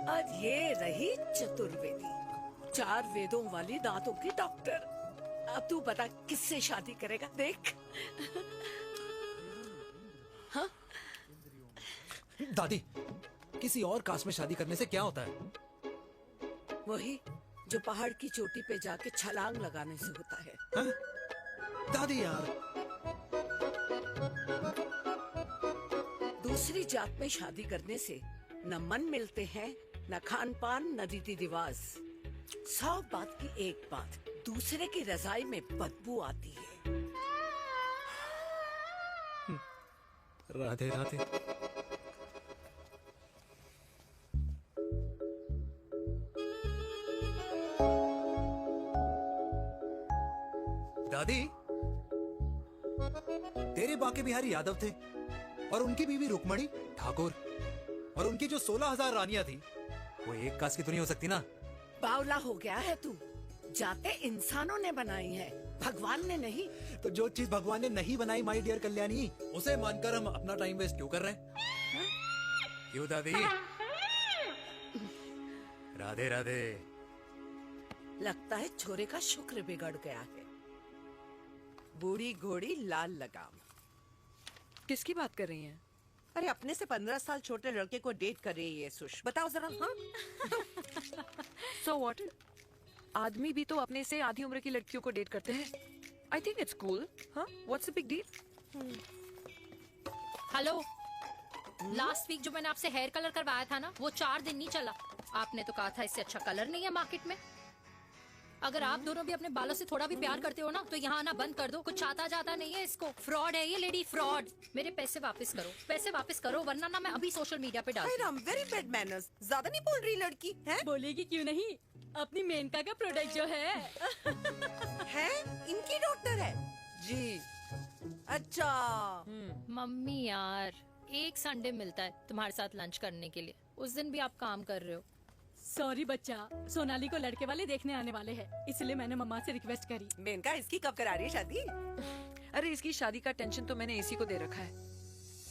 और ये रही चतुर्वेदी, 4 वेदों वाली दांतों की डॉक्टर। अब तू बता किससे शादी करेगा? देख। हाँ? दादी, किसी और कास्ट में शादी करने से क्या होता है? वही जो पहाड़ की चोटी पे जाके छलांग लगाने से होता है। हाँ? दादी यार, दूसरी जात में शादी करने से न मन मिलते हैं, न खान पान, न रीति रिवाज। 100 बात की एक बात, दूसरे की रजाई में बदबू आती है। राधे राधे। दादी, तेरे बाके बिहारी यादव थे और उनकी बीवी रुक्मणी ठाकुर, और उनकी जो 16,000 रानियां थी वो एक कास्ट की तो नहीं हो सकती ना? बावला हो गया है तू। जाते इंसानों ने बनाई है, भगवान ने नहीं। तो जो चीज भगवान ने नहीं बनाई माय डियर कल्याणी, उसे मानकर हम अपना टाइम वेस्ट क्यों कर रहे हैं? क्यों दादी? राधे राधे। लगता है छोरे का शुक्र बिगड़ गया है। बूढ़ी घोड़ी लाल लगाम। किसकी बात कर रही हैं? अरे अपने से 15 साल छोटे लड़के को डेट कर रही है ये सुश। बताओ जरा। हाँ? So what? आदमी भी तो अपने से आधी उम्र की लड़कियों को डेट करते हैं। I think it's cool. हाँ? What's the big deal? Hello, last week जो मैंने आपसे हेयर कलर करवाया था ना, वो 4 दिन नहीं चला। आपने तो कहा था इससे अच्छा कलर नहीं है मार्केट में। अगर आप दोनों भी अपने बालों से थोड़ा भी प्यार करते हो ना, तो यहाँ आना बंद कर दो। कुछ आता जाता नहीं है इसको। फ्रॉड है ये लेडी, फ्रॉड। मेरे पैसे वापस करो, पैसे वापस करो, वरना ना मैं अभी सोशल मीडिया पे डाल दूँ। Very bad manners. ज्यादा नहीं बोल रही लड़की है? बोलेगी क्यों नहीं? अपनी मेनका का प्रोडक्ट जो है है इनकी डॉक्टर है जी। अच्छा मम्मी यार, एक संडे मिलता है तुम्हारे साथ लंच करने के लिए, उस दिन भी आप काम कर रहे हो। सॉरी बच्चा, सोनाली को लड़के वाले देखने आने वाले हैं, इसलिए मैंने मम्मा से रिक्वेस्ट करी। मेनका इसकी कब करा रही है शादी? अरे इसकी शादी का टेंशन तो मैंने इसी को दे रखा है।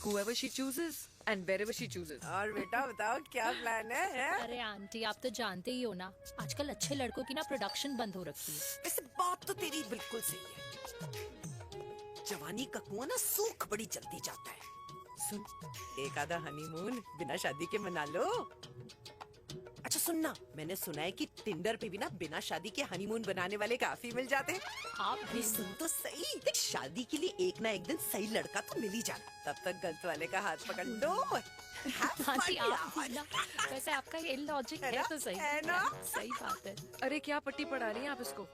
Whoever she chooses and wherever she chooses. और बेटा बताओ क्या प्लान है? अरे आंटी, आप तो जानते ही हो ना, आजकल अच्छे लड़कों की ना प्रोडक्शन बंद हो रखी है। वैसे बात तो तेरी बिल्कुल सही है। जवानी का कुआं ना सूख बड़ी जल्दी जाता है। सुन, एक आधा हनीमून बिना शादी के मना लो। अच्छा सुनना, मैंने सुना है कि टिंडर पे भी ना बिना शादी के हनीमून बनाने वाले काफी मिल जाते हैं। आप भी सुन तो सही, देख शादी के लिए एक ना एक दिन सही लड़का तो मिल ही जाना। तब तक गलत वाले का हाथ पकड़ लो। आंटी आप भी ना, वैसे आपका ये लॉजिक है तो सही है ना? सही बात है। अरे क्या पट्टी पढ़ा रही हैं आप इसको?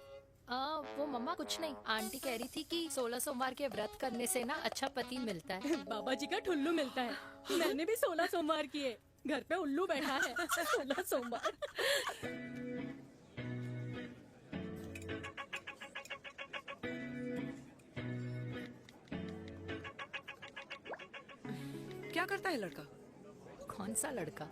वो मम्मा कुछ नहीं, आंटी कह रही थी कि 16 सोमवार के व्रत करने से ना अच्छा पति मिलता है। बाबा जी का ठुल्लू मिलता है। मैंने भी 16 सोमवार किए, घर पे उल्लू बैठा है। 16 सोमवार। क्या करता है लड़का? कौन सा लड़का?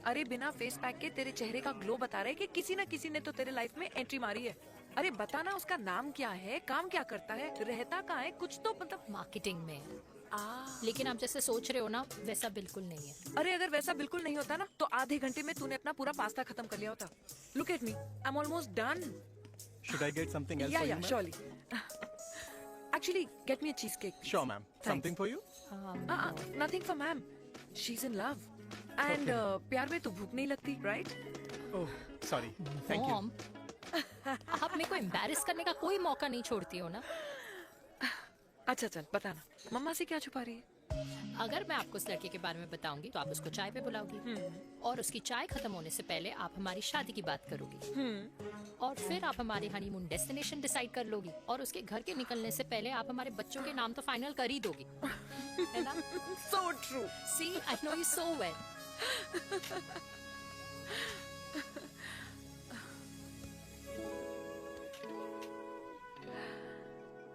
अरे बिना फेस पैक के तेरे चेहरे का ग्लो बता रहा है कि किसी ना किसी ने तो तेरे लाइफ में एंट्री मारी है। अरे बताना उसका नाम क्या है, काम क्या करता है, रहता कहाँ है, कुछ तो मतलब। मार्केटिंग में। लेकिन आप जैसे सोच रहे हो ना, वैसा बिल्कुल नहीं है। अरे अगर वैसा बिल्कुल नहीं होता ना तो आधे घंटे में तूने अपना पूरा पास्ता खत्म कर लिया होता। Look at me, I am almost done. Should I get something else Yeah, for yeah, you, ma'am? surely. Actually, get me a cheesecake. Sure, ma'am. Something for you? Nothing for ma'am. She's in love. And प्यार में तो भूख नहीं लगती, right? Oh, sorry. Thank you. Mom, आप मेरे को एम्बैरेस करने का कोई मौका नहीं छोड़ती हो ना। अच्छा चल बताना, मम्मा से क्या छुपा रही है? अगर मैं आपको उस लड़के के बारे में बताऊंगी तो आप उसको चाय पे बुलाओगी, और उसकी चाय खत्म होने से पहले आप हमारी शादी की बात करोगी, और फिर आप हमारे हनीमून डेस्टिनेशन डिसाइड कर लोगी, और उसके घर के निकलने से पहले आप हमारे बच्चों के नाम तो फाइनल कर ही दोगी, है ना? So true. See, I know you so well.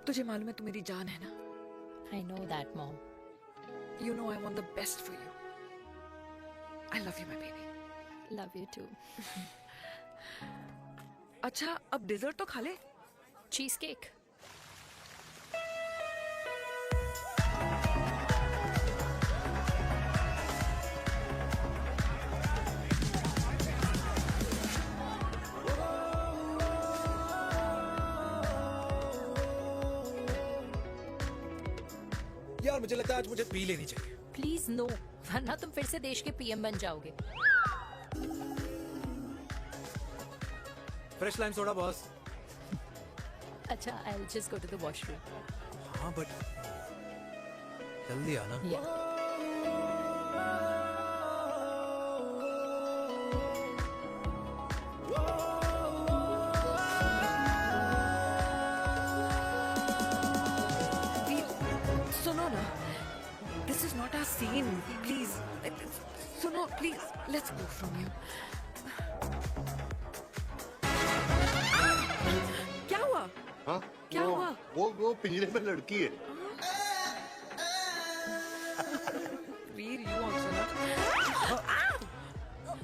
तुझे मालूम है तू मेरी जान है ना? I know that, Mom. You know I want the best for you. I love you, my baby. Love you too. अच्छा, अब डिजर्ट तो खा ले। Cheese cake. यार मुझे लगता है आज मुझे पी लेनी चाहिए। प्लीज नो, वरना तुम फिर से देश के पीएम बन जाओगे। Fresh lime soda boss. अच्छा, I'll just go to the washroom. हाँ बट जल्दी आना। Yeah. सुनो ना, this is not our scene. Please, सुनो please, let's go from here. क्या हुआ? हाँ? क्या हुआ? वो पिंजरे में लड़की है। वीर, you also not.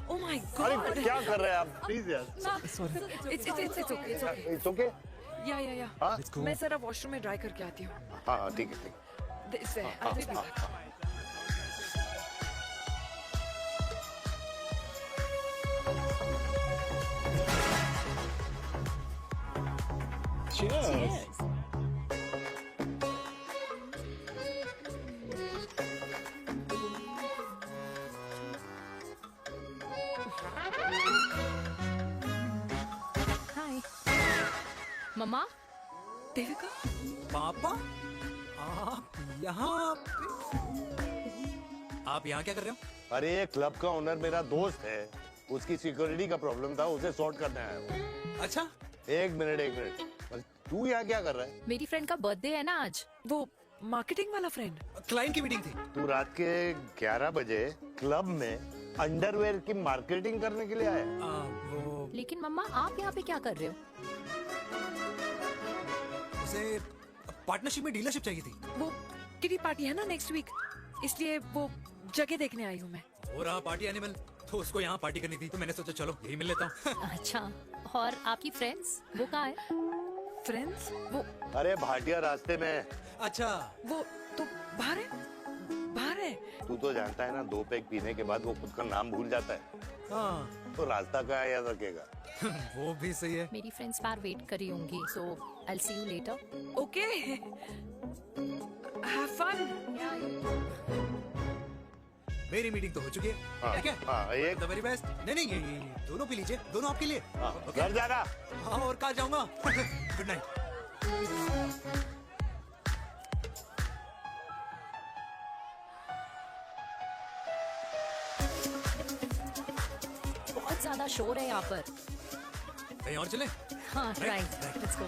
Oh my God! अरे क्या कर रहे हैं आप? प्लीज यार। Sorry. It's okay. It's okay. It's okay? Yeah. हाँ? मैं जरा वॉशरूम में ड्राई करके आती हूँ। हाँ ठीक है। This way. I'll be back. Cheers. Hi. मम्मा? देविका? पापा? आप यहाँ आप यहाँ क्या कर रहे हो? अरे ये क्लब का ओनर मेरा दोस्त है, उसकी सिक्योरिटी का प्रॉब्लम था, उसे सॉर्ट करने आया हूँ। अच्छा, एक मिनट। तू यहाँ क्या कर रहा है? मेरी फ्रेंड का बर्थडे है ना आज। वो मार्केटिंग वाला फ्रेंड। क्लाइंट की मीटिंग थी। तू रात के 11 बजे क्लब में अंडरवेयर की मार्केटिंग करने के लिए आया? लेकिन मम्मा, आप यहाँ पे क्या कर रहे हो? उसे पार्टनरशिप में डीलरशिप चाहिए थी। वो किटी पार्टी है ना नेक्स्ट वीक, इसलिए वो जगह देखने आई हूँ मैं। वो रहा पार्टी एनिमल, तो उसको यहाँ पार्टी करनी थी, तो मैंने सोचा चलो यही मिल लेता हूँ। अच्छा, और आपकी फ्रेंड्स वो कहाँ है? फ्रेंड्स? वो अरे भाटिया रास्ते में। अच्छा, वो तो बाहर है। तू तो जानता है ना, 2 पैक पीने के बाद वो खुद का नाम भूल जाता है। हाँ। तो रास्ता कहाँ याद रखेगा? वो भी सही है। मेरी फ्रेंड्स बाहर वेट कर रही होंगी, so I'll see you later. Okay. Have fun. मेरी मीटिंग तो हो चुकी है। हाँ, ठीक है? हाँ, एक द वेरी बेस्ट। नहीं ये दोनों पी लीजिए, दोनों आपके लिए। घर जाना। हाँ, और कल जाऊंगा। Good night. बहुत ज्यादा शोर है यहाँ पर। कहीं और चले? हाँ, राइट, लेट्स गो।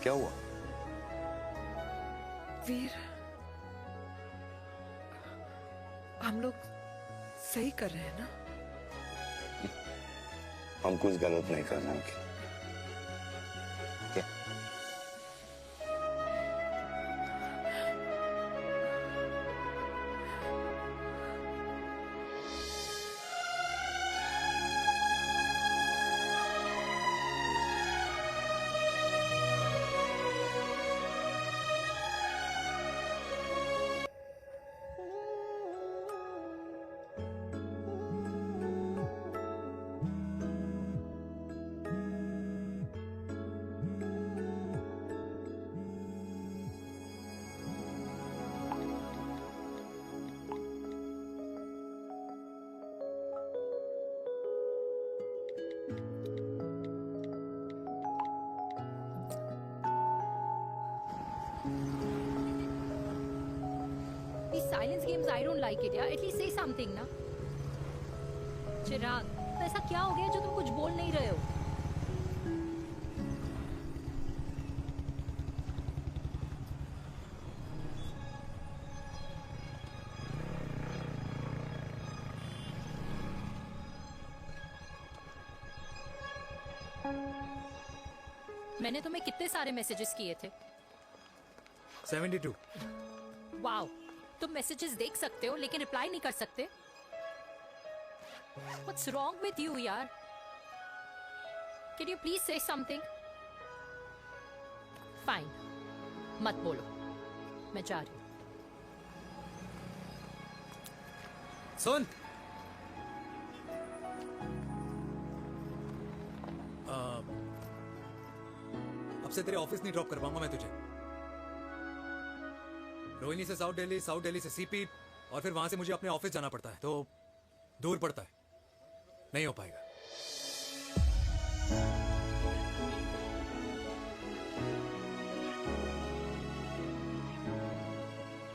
क्या हुआ? वीर, हम लोग सही कर रहे हैं ना? हम कुछ गलत नहीं कर रहे हैं। These silence games, I don't like it, yeah. At least say something, ना. चिराग, तो ऐसा क्या हो गया जो तुम कुछ बोल नहीं रहे हो? मैंने तुम्हें कितने सारे मैसेजेस किए थे? 72. वाओ, तुम मैसेजेस देख सकते हो लेकिन रिप्लाई नहीं कर सकते? What's wrong with you, यार? Can you please say something? Fine, मत बोलो, मैं जा रही हूँ. सुन, अब से तेरे ऑफिस नहीं ड्रॉप कर पाऊंगा मैं तुझे. रोहिणी से साउथ दिल्ली से सीपी, और फिर वहां से मुझे अपने ऑफिस जाना पड़ता है, तो दूर पड़ता है, नहीं हो पाएगा.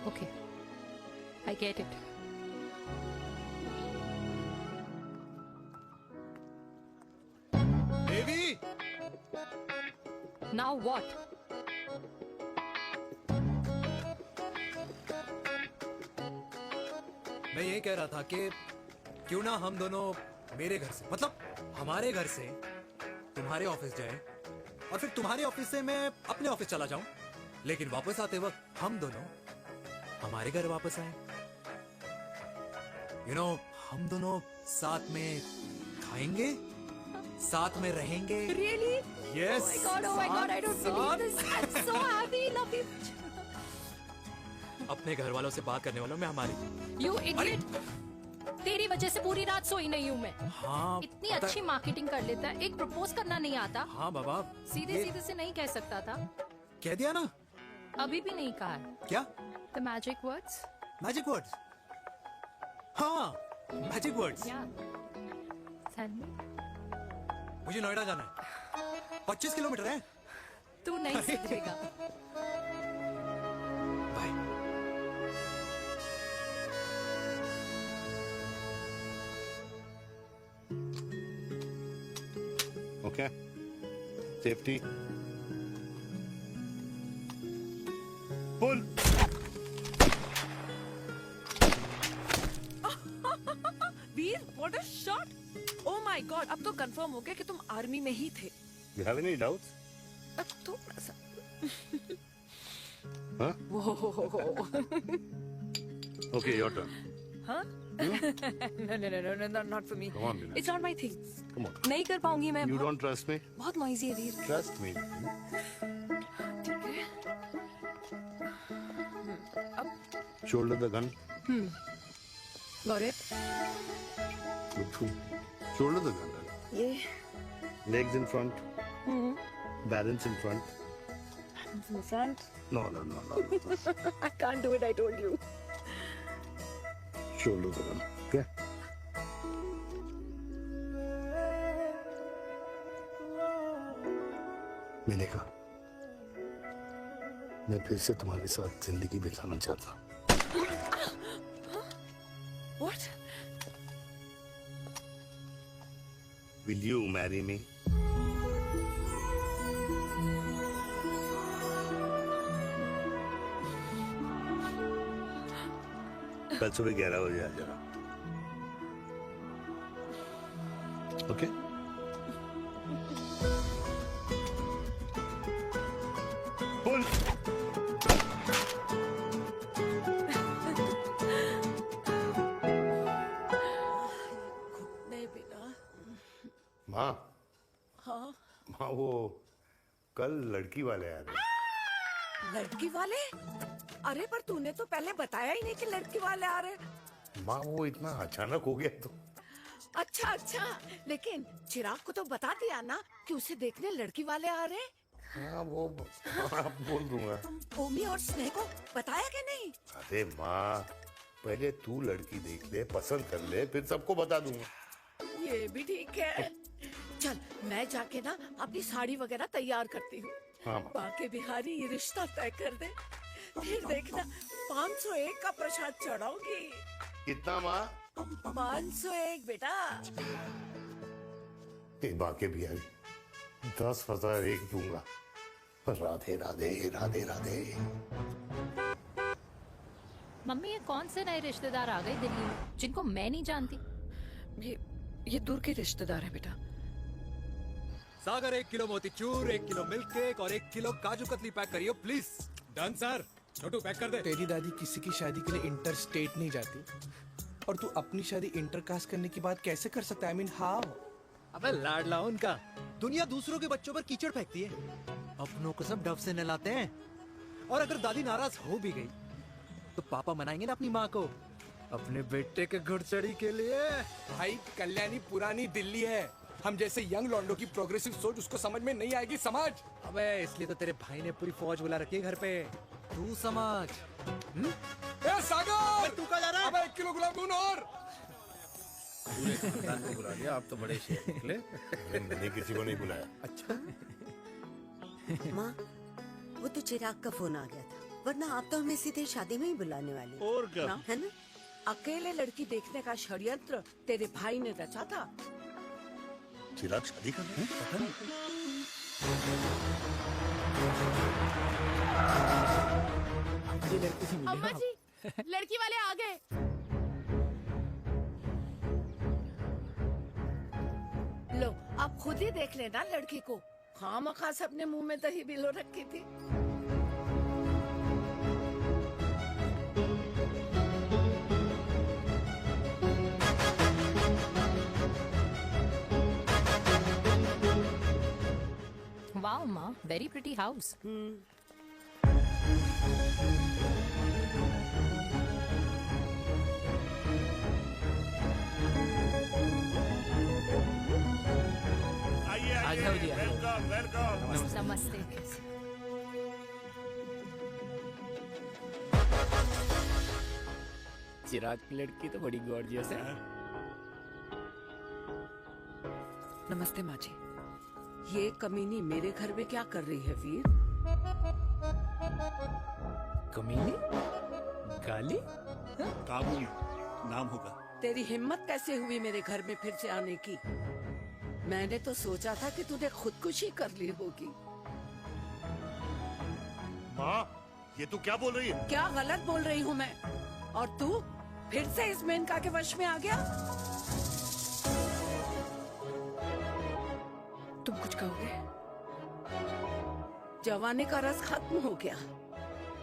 Okay, I get it. Devi! Now what? मैं ये कह रहा था कि क्यों ना हम दोनों मेरे घर से, मतलब हमारे घर से तुम्हारे ऑफिस जाए, और फिर तुम्हारे ऑफिस से मैं अपने ऑफिस चला जाऊं, लेकिन वापस आते वक्त हम दोनों हमारे घर वापस आए. यू नो, हम दोनों साथ में खाएंगे, साथ में रहेंगे. Really? Yes. Oh my God, I don't believe this. I'm so happy, love you. अपने घर वालों से बात करने वालों में हमारी. You idiot. तेरी वजह से पूरी रात सोई नहीं हूँ मैं. हाँ, इतनी अच्छी मार्केटिंग कर लेता है, एक प्रपोज करना नहीं आता. हाँ बाबा, सीधे सीधे से नहीं कह सकता था. कह दिया ना. अभी भी नहीं कहा है. क्या? The magic words. Magic words. हाँ, मैजिक वर्ड्स. Tell me. मुझे नोएडा जाना है. 25 किलोमीटर है. तू नहीं सीखेगा. Okay. Safety. Pull. Veer, what a shot! Oh my God, अब तो कंफर्म हो गया कि तुम आर्मी में ही थे. You have any doubts? थोड़ा सा. Huh? Whoa. Okay, your turn. Huh? No, not for me. Come on, Bina. It's not my thing. Come on. नहीं कर पाऊंगी मैं. You don't trust me? बहुत noisy है वीर. Trust me. ठीक है. Shoulder the gun. Got it. Good. Shoulder the gun. Yeah. Legs in front. Balance in front. In the front. No. I can't do it. I told you. Shoulder the gun. Okay. मैंने कहा, मैं फिर से तुम्हारे साथ जिंदगी बिताना चाहता हूँ. What? Will you marry me? कल सुबह 11 बजे आ जाना. कल लड़की वाले आ रहे। लड़की वाले? अरे पर तूने तो पहले बताया ही नहीं कि लड़की वाले आ रहे। माँ वो इतना अचानक हो गया तो। अच्छा अच्छा, लेकिन चिराग को तो बता दिया ना कि उसे देखने लड़की वाले आ रहे। हाँ वो बोल दूंगा। ओमी और स्नेह को बताया कि नहीं? अरे माँ पहले तू लड़की देख ले, पसंद कर ले, फिर सबको बता दूंगा। ये भी ठीक है। चल मैं जाके ना अपनी साड़ी वगैरह तैयार करती हूँ। हाँ बाके बिहारी ये रिश्ता तय कर दे, फिर देखना 501 का प्रसाद चढ़ाऊंगी। कितना माँ? 501 बेटा। बाके बिहारी 10,001 दूंगा। राधे राधे राधे राधे। मम्मी ये कौन से नए रिश्तेदार आ गए दिल्ली में जिनको मैं नहीं जानती? ये दूर के रिश्तेदार है बेटा। सागर 1 किलो मोतीचूर, 1 किलो मिल्क केक और 1 किलो काजू कतली पैक करियो please. Done sir. Chhotu pack कर दे। तेरी दादी किसी की शादी के लिए इंटर स्टेट नहीं जाती, और तू अपनी शादी इंटर कास्ट करने की बात कैसे कर सकता है? I mean, how? अबे लाडला उनका। दुनिया दूसरों के बच्चों पर कीचड़ फेंकती है, अपनों को सब डब से नहलाते हैं। और अगर दादी नाराज हो भी गई तो पापा मनाएंगे ना अपनी माँ को अपने बेटे के घुड़चढ़ी के लिए। भाई कल्याणी पुरानी दिल्ली है, हम जैसे यंग लॉन्डो की प्रोग्रेसिव सोच उसको समझ में नहीं आएगी। समझ। अबे इसलिए तो तेरे भाई ने पूरी फौज बुला रखी है घर पे, तू समझ। ए सागर, तू कहाँ जा रहा है? अबे 1 किलो गुलाब जामुन और। पूरे खानदान को बुला लिया, आप तो बड़े शेर निकले। मैंने किसी को नहीं बुलाया। अच्छा माँ वो तो चिराग का फोन आ गया था, वरना आप तो हमें सीधे शादी में ही बुलाने वाले। और क्या? है ना? अकेले लड़की देखने का षड्यंत्र तेरे भाई ने रचा था। चिराग शादी कर रहे हैं? पता नहीं। अम्मा जी लड़की वाले आ गए। लो आप खुद ही देख लेना लड़की को। खामखा सबने मुंह में दही बिलो रखी थी। वाओ माँ, वेरी प्रिटी हाउस। आ जाओ जी, आ जाओ। Welcome welcome. नमस्ते। चिराग की लड़की तो बड़ी गॉर्जियस है। नमस्ते माँ जी। ये कमीनी मेरे घर में क्या कर रही है वीर? कमीनी? गाली? काबू नाम होगा। तेरी हिम्मत कैसे हुई मेरे घर में फिर से आने की? मैंने तो सोचा था कि तूने खुदकुशी कर ली होगी। माँ ये तू क्या बोल रही है? क्या गलत बोल रही हूँ मैं? और तू फिर से इस मेनका के वश में आ गया? तुम कुछ कहोगे? जवानी का रस खत्म हो गया,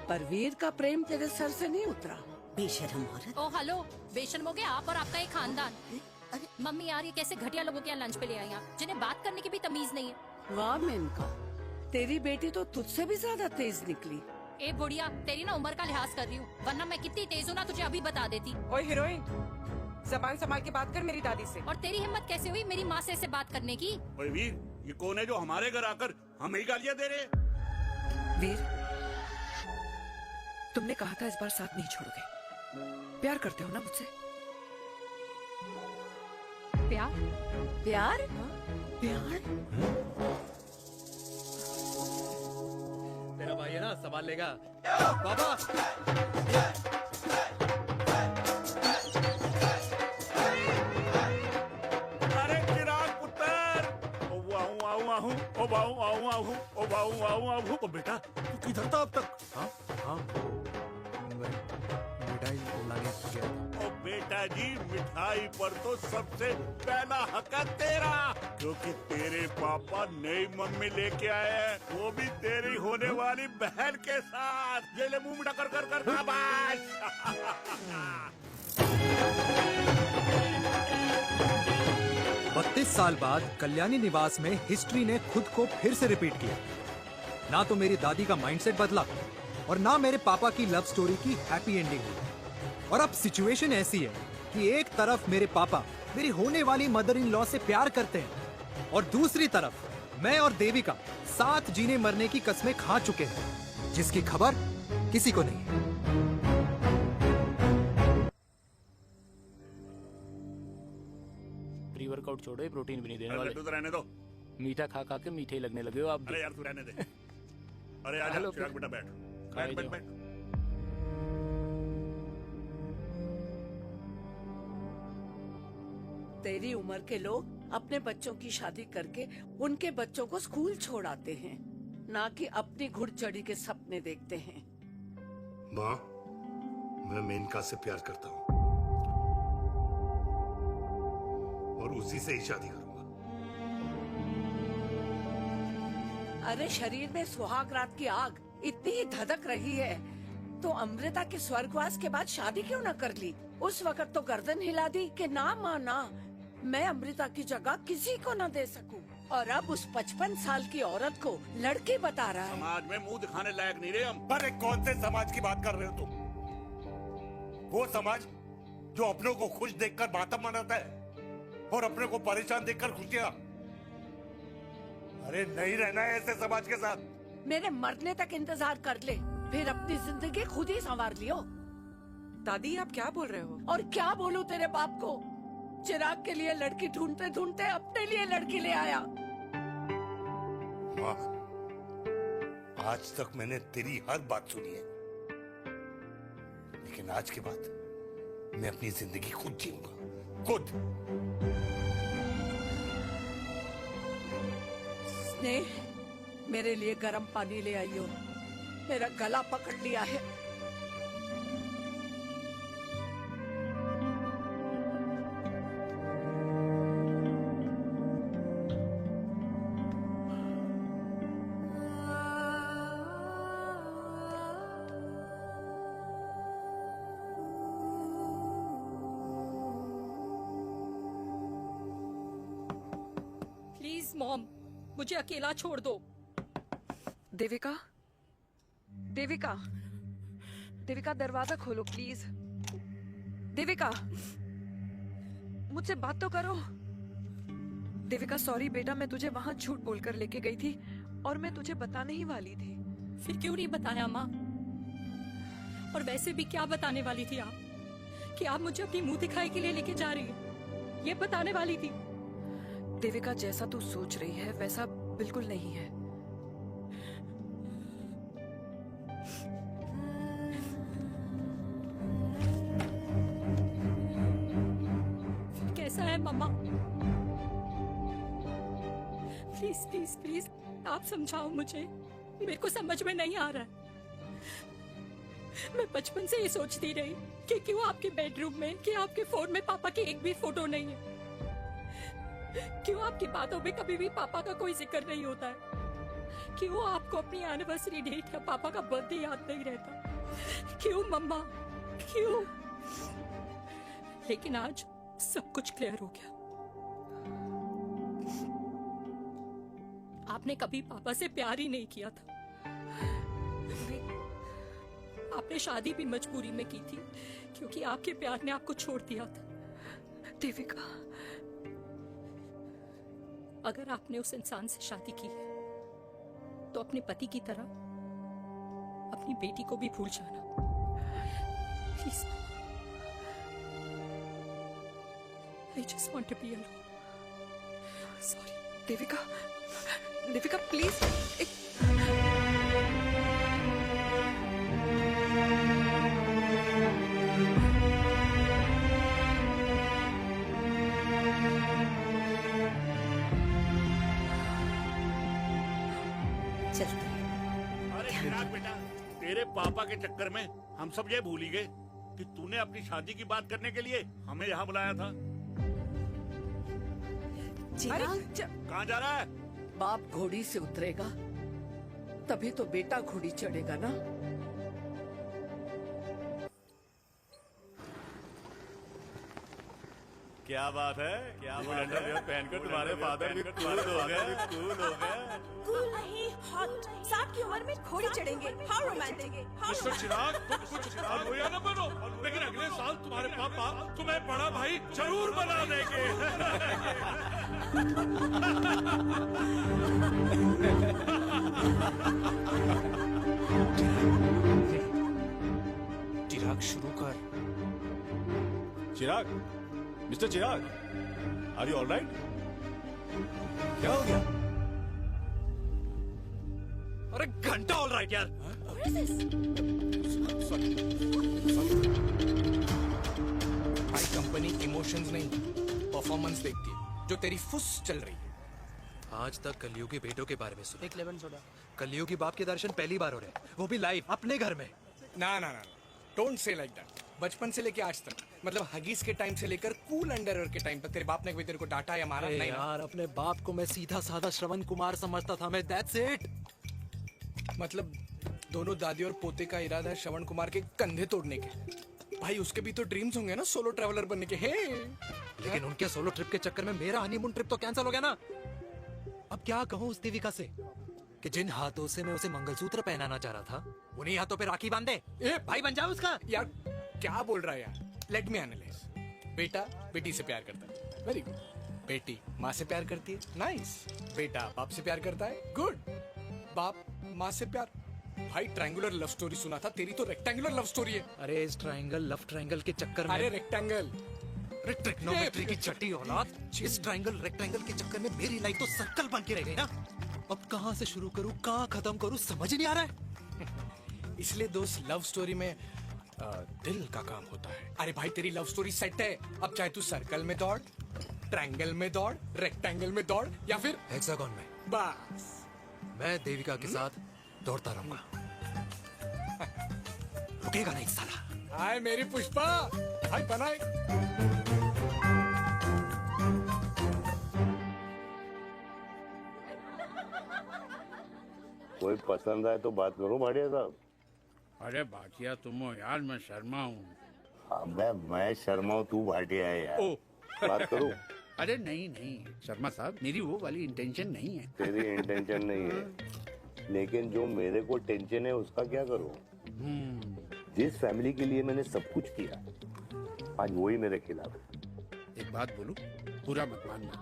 पर वीर का प्रेम तेरे सर से नहीं उतरा। बेशरम औरत। ओ हेलो, बेशर्म हो गए आप और आपका एक खानदान। मम्मी यार ये कैसे घटिया लोगों के यहाँ लंच पे ले आई हैं, जिन्हें बात करने की भी तमीज नहीं है। वाह मेनका, तेरी बेटी तो तुझसे भी ज्यादा तेज निकली। ए बुढ़िया, तेरी ना उम्र का लिहाज कर रही हूँ, वरना मैं कितनी तेज हूँ ना तुझे अभी बता देती। ओए हीरोइन, जबान संभाल के बात कर मेरी दादी से। और तेरी हिम्मत कैसे हुई मेरी माँ से ऐसे बात करने की? ओए वीर, ये कौन है जो हमारे घर आकर हमें ही गालियां दे रहे? वीर, तुमने कहा था इस बार साथ नहीं छोड़ोगे। प्यार करते हो ना मुझसे? प्यार? प्यार? प्यार? तेरा भाई है ना, संभाल लेगा। बाबा अरे चिराग पुत्र, ओ वाहू आऊ आहू, ओ वाहू आऊ आहू, ओ वाहू आऊ आहू। ओ बेटा तू किधर था अब तक? हाँ हाँ मिठाई लाने गया था। ओ बेटा जी, मिठाई पर तो सबसे पहला हक है तेरा, क्योंकि तेरे पापा नई मम्मी लेके आए हैं, वो भी तेरी होने वाली बहन के साथ। ये ले मुंह मिठा कर कर कर शाबाश। 32 साल बाद कल्याणी निवास में हिस्ट्री ने खुद को फिर से रिपीट किया। ना तो मेरी दादी का माइंडसेट बदला और ना मेरे पापा की लव स्टोरी की हैप्पी एंडिंग हुई। और अब सिचुएशन ऐसी है कि एक तरफ मेरे पापा मेरी होने वाली मदर इन लॉ से प्यार करते हैं और दूसरी तरफ मैं और देविका साथ जीने मरने की कस्में खा चुके हैं, जिसकी खबर किसी को नहीं है। प्री वर्कआउट छोड़ो, ये प्रोटीन भी नहीं देने अरे वाले। लड्डू तो रहने दो। मीठा खा खा के मीठे ही लगने लगे हो आप भी। अरे यार तू रहने दे। अरे आजा हेलो, चिराग बेटा बैठ खाए बैठ बैठ जाओ। बैठ। तेरी उम्र के लोग अपने बच्चों की शादी करके उनके बच्चों को स्कूल छोड़ाते हैं, ना कि अपनी घुड़चढ़ी के सपने देखते हैं। माँ, मैं मेनका से प्यार करता हूँ और उसी से ही शादी करूंगा। अरे शरीर में सुहाग रात की आग इतनी ही धधक रही है तो अमृता के स्वर्गवास के बाद शादी क्यों न कर ली? उस वक्त तो गर्दन हिला दी कि ना माँ ना, मैं अमृता की जगह किसी को न दे सकूं। और अब उस 55 साल की औरत को लड़के बता रहा है। समाज में मुंह दिखाने लायक नहीं रहे हम। अरे कौन से समाज की बात कर रहे हो तुम? वो समाज जो अपनों को खुश देखकर मातम मनाता है और अपने को परेशान देखकर खुशियां। अरे नहीं रहना है ऐसे समाज के साथ। मेरे मरने तक इंतजार कर ले, फिर अपनी जिंदगी खुद ही संवार लियो। दादी आप क्या बोल रहे हो? और क्या बोलूं तेरे बाप को? चिराग के लिए लड़की ढूंढते ढूंढते अपने लिए लड़की ले आया। माँ, आज तक मैंने तेरी हर बात सुनी है, लेकिन आज के बाद मैं अपनी जिंदगी खुद जीऊंगा, खुद। स्नेह, मेरे लिए गर्म पानी ले आइयो, मेरा गला पकड़ लिया है। प्लीज मॉम, मुझे अकेला छोड़ दो। देविका, देविका, देविका दरवाजा खोलो प्लीज। देविका, मुझसे बात तो करो। देविका सॉरी बेटा, मैं तुझे वहां झूठ बोलकर लेके गई थी और मैं तुझे बताने ही वाली थी। फिर क्यों नहीं बताया माँ? और वैसे भी क्या बताने वाली थी आप? कि आप मुझे अपनी मुंह दिखाई के लिए लेके जा रही हैं, ये बताने वाली थी। देविका जैसा तू सोच रही है वैसा बिल्कुल नहीं है। फिर कैसा है मम्मा? प्लीज प्लीज प्लीज आप समझाओ मुझे, मेरे को समझ में नहीं आ रहा है। मैं बचपन से ये सोचती रही कि क्यों आपके बेडरूम में, कि आपके फोन में पापा की एक भी फोटो नहीं है, क्यों आपकी बातों में कभी भी पापा का कोई जिक्र नहीं होता है, क्यों आपको अपनी एनिवर्सरी डेट या पापा का बर्थडे याद नहीं रहता, क्यों मम्मा क्यों? लेकिन आज सब कुछ क्लियर हो गया। आपने कभी पापा से प्यार ही नहीं किया था। आपने शादी भी मजबूरी में की थी क्योंकि आपके प्यार ने आपको छोड़ दिया था। देविका, अगर आपने उस इंसान से शादी की है तो अपने पति की तरह अपनी बेटी को भी भूल जाना please. I just want to be alone. Sorry. Devika, Devika please अरे चिराग बेटा, तेरे पापा के चक्कर में हम सब ये भूल ही गए कि तूने अपनी शादी की बात करने के लिए हमें यहाँ बुलाया था। कहाँ जा रहा है? बाप घोड़ी से उतरेगा तभी तो बेटा घोड़ी चढ़ेगा ना। क्या बात है, क्या अंडरवियर पहनकर तुम्हारे फादर भी कूल हो गए, कूल हो गए। कूल नहीं, हॉट। 60 की उम्र में घोड़ी चढ़ेंगे, हाउ रोमांटिक। मिस्टर चिराग, तुम कुछ रोया न बनो, लेकिन अगले साल तुम्हारे पापा तुम्हें बड़ा भाई जरूर बना देंगे। चिराग शुरू कर। Chirag, mister Chirag, are you all right? क्या हो गया? अरे घंटा ऑल राइट यार। भाई कंपनी इमोशंस नहीं परफॉर्मेंस देखती है, जो तेरी फुस चल रही है। आज तक कलयुगी बेटों के बारे में सुना। एक लेमन सोडा। कलयुगी बाप के दर्शन पहली बार हो रहे हैं, वो भी लाइव अपने घर में। ना ना ना, डोंट से लाइक दैट। बचपन से लेके आज तक, मतलब हगीज के टाइम से लेकर कूल अंडरवेयर के टाइम तक तेरे बाप ने कभी तेरे को डांटा या मारा? नहीं यार, अपने बाप को मैं सीधा साधा श्रवण कुमार समझता था मैं, दैट्स इट। मतलब दोनों दादी और पोते का इरादा है श्रवण कुमार के कंधे तोड़ने के। भाई उसके भी तो ड्रीम्स होंगे ना सोलो ट्रैवलर बनने के। लेकिन उनके सोलो ट्रिप के चक्कर में मेरा हनीमून ट्रिप तो कैंसिल हो गया ना। अब क्या कहूँ उस देविका से कि जिन हाथों से मैं उसे मंगलसूत्र पहनाना चाह रहा था, उन्हीं हाथों पे राखी बांध दे। भाई बन जाओ उसका। यार क्या बोल रहा है यार? Let me analyse. बेटा बेटी से प्यार करता है, वेरी गुड। बेटी माँ से प्यार करती है, नाइस। बेटा बाप से प्यार करता है, गुड। बाप माँ से प्यार। भाई ट्रायंगुलर लव स्टोरी सुना था, तेरी तो रेक्टेंगुलर लव स्टोरी है। अरे इस ट्रायंगल लव ट्रायंगल के चक्कर में, अरे रेक्टेंगल, ट्रिग्नोमेट्री की छठी औलाद, इस ट्रायंगल रेक्टेंगल के चक्कर में मेरी लाइफ तो सर्कल बन के रह गई ना। अब कहाँ से शुरू करूँ, कहाँ खत्म करूँ, समझ ही नहीं आ रहा है। इसलिए दोस्त लव स्टोरी में दिल का काम होता है। अरे भाई तेरी लव स्टोरी सेट है, अब चाहे तू सर्कल में दौड़, ट्रायंगल में दौड़, रेक्टेंगल में दौड़ या फिर हेक्सागोन में। बस मैं देविका के साथ दौड़ता रहूंगा, रुकेगा नहीं साला। हाय मेरी पुष्पा, हाय बनाए। कोई पसंद आए तो बात करो भाटिया साहब। अरे भाटिया तुम हो यार, मैं शर्मा हूँ। अबे मैं शर्मा हूँ, तू भाटिया है यार। बात करो। अरे नहीं नहीं शर्मा साहब, मेरी वो वाली इंटेंशन नहीं है। तेरी इंटेंशन नहीं है, लेकिन जो मेरे को टेंशन है उसका क्या करूँ? जिस फैमिली के लिए मैंने सब कुछ किया, आज वही मेरे खिलाफ है। एक बात बोलूं, बुरा मत मानना,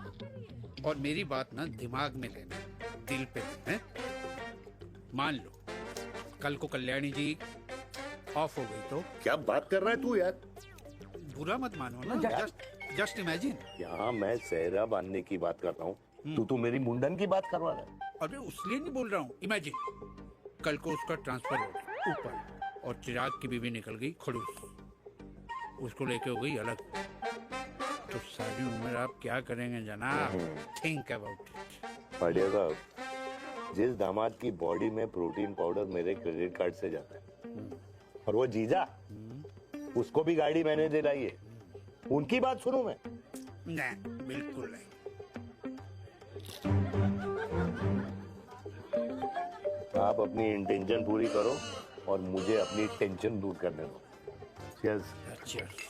और मेरी बात ना दिमाग में लेना, दिल पे है। मान लो कल को कल्याणी जी ऑफ हो गई तो? क्या बात कर रहा है तू यार? बुरा मत मानो ना, जस्ट इमेजिन। यहाँ मैं सेहरा बांधने की बात कर रहा हूँ, तू तो मेरी मुंडन की बात करवा रहा है। अरे उसलिए नहीं बोल रहा हूँ, इमेजिन कल को उसका ट्रांसफर हो गया ऊपर और चिराग की बीवी निकल गई खड़ूस, उसको लेके हो गई अलग, तो सारी उम्र आप क्या करेंगे जनाब? Think about it. बढ़िया साहब, जिस दामाद की बॉडी में प्रोटीन पाउडर मेरे क्रेडिट कार्ड से जाता है, और वो जीजा उसको भी गाड़ी मैंने दिलाई है, उनकी बात सुनूं मैं? नहीं, बिल्कुल नहीं। आप अपनी इंटेंशन पूरी करो और मुझे अपनी टेंशन दूर करने दो। Cheers. Cheers.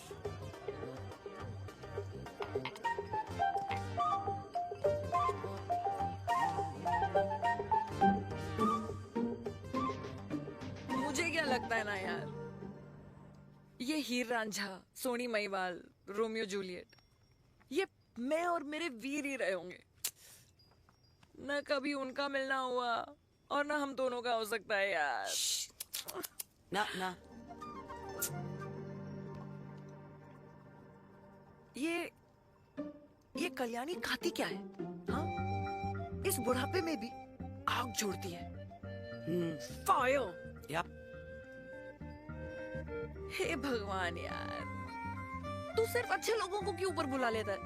मुझे क्या लगता है ना यार, ये हीर रांझा, सोनी महिवाल, रोमियो जूलियट, ये मैं और मेरे वीर ही रहे होंगे। न कभी उनका मिलना हुआ और ना हम दोनों का हो सकता है यार। ना ना ये कल्याणी खाती क्या है? हाँ, इस बुढ़ापे में भी आग छोड़ती है। फायर। या हे भगवान यार, तू सिर्फ अच्छे लोगों को क्यों ऊपर बुला लेता है?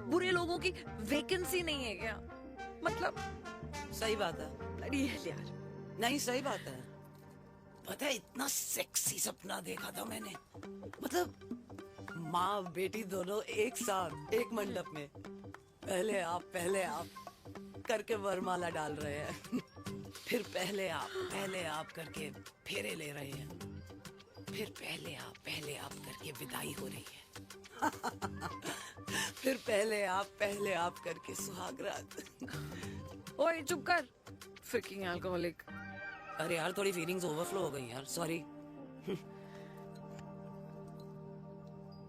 बुरे लोगों की वैकेंसी नहीं है क्या? मतलब सही बात है। अरे यार, नहीं सही बात है। पता है इतना सेक्सी सपना देखा था मैंने, मतलब माँ बेटी दोनों एक साथ एक मंडप में, पहले आप करके वरमाला डाल रहे हैं, फिर पहले आप करके फेरे ले रहे हैं, फिर पहले आप करके विदाई हो रही है। फिर पहले आप करके सुहागरात। ओए चुप कर, फ्रिकिंग अल्कोहलिक। अरे यार थोड़ी फीलिंग्स ओवरफ्लो हो गई यार, सॉरी।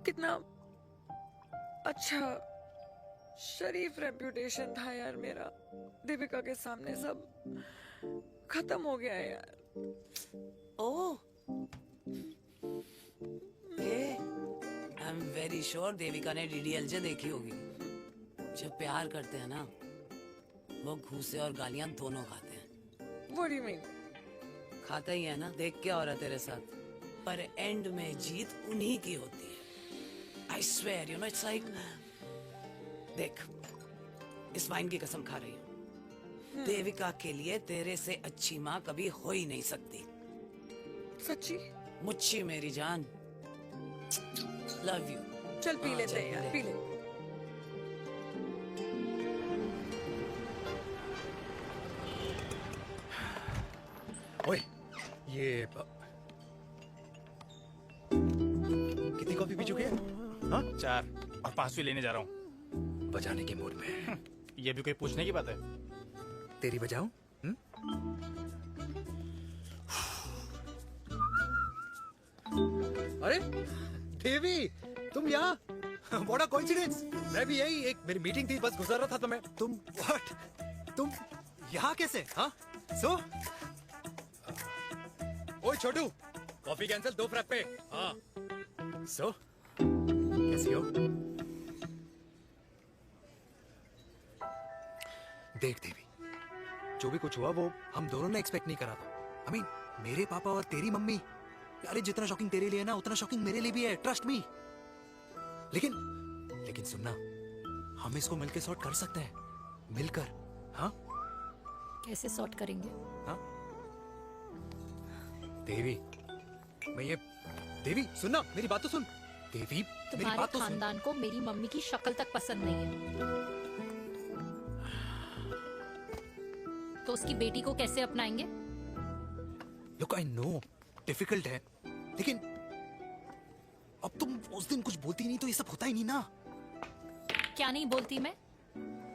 कितना अच्छा शरीफ रेप्यूटेशन था यार मेरा, दीपिका के सामने सब खत्म हो गया है यार। Oh, I am very sure Devika ने डीडीएलजे देखी होगी। जब प्यार करते हैं ना, वो घूसे और गालियां दोनों खाते हैं। What do you mean? खाता ही है ना, देख क्या हो रहा है तेरे साथ। पर एंड में जीत उन्हीं की होती है। I swear, you know, it's like, देख, इस वाइन की कसम खा रही हूँ। देविका के लिए तेरे से अच्छी माँ कभी हो ही नहीं सकती। सच्ची? मुच्छी मेरी जान। Love you. चल पी लेते हैं यार, पी ले। ओए, ये कितनी कॉफी पी चुके हैं? हाँ? 4 और 5वीं लेने जा रहा हूँ। बजाने के मूड में। ये भी कोई पूछने की बात है? तेरी बजाऊं? अरे देवी, तुम यहाँ? What a coincidence! मैं भी यही, एक मेरी मीटिंग थी, बस गुजर रहा था तो मैं। तुम यहाँ कैसे? हाँ? सो? ओए छोटू, कॉफी कैंसिल, 2 फ्रैप पे। हाँ। सो? कैसी हो? देख देवी, जो भी कुछ हुआ वो हम दोनों ने एक्सपेक्ट नहीं करा था। I mean, मेरे पापा और तेरी मम्मी, अरे जितना शॉकिंग तेरे लिए ना, उतना शॉकिंग मेरे लिए भी है, ट्रस्ट मी। लेकिन सुनना, हम इसको मिलकर सॉर्ट कर सकते हैं, मिलकर। हाँ? कैसे सॉर्ट करेंगे? हाँ? देवी, देवी सुनना, मेरी बात तो सुन। देवी, मेरी तुम्हारे बात तो सुन। खानदान को मेरी मम्मी की शक्ल तक पसंद नहीं है, तो उसकी बेटी को कैसे अपनाएंगे? Look, I know, डिफिकल्ट है, लेकिन अब तुम उस दिन कुछ बोलती नहीं तो ये सब होता ही नहीं ना। क्या नहीं बोलती मैं?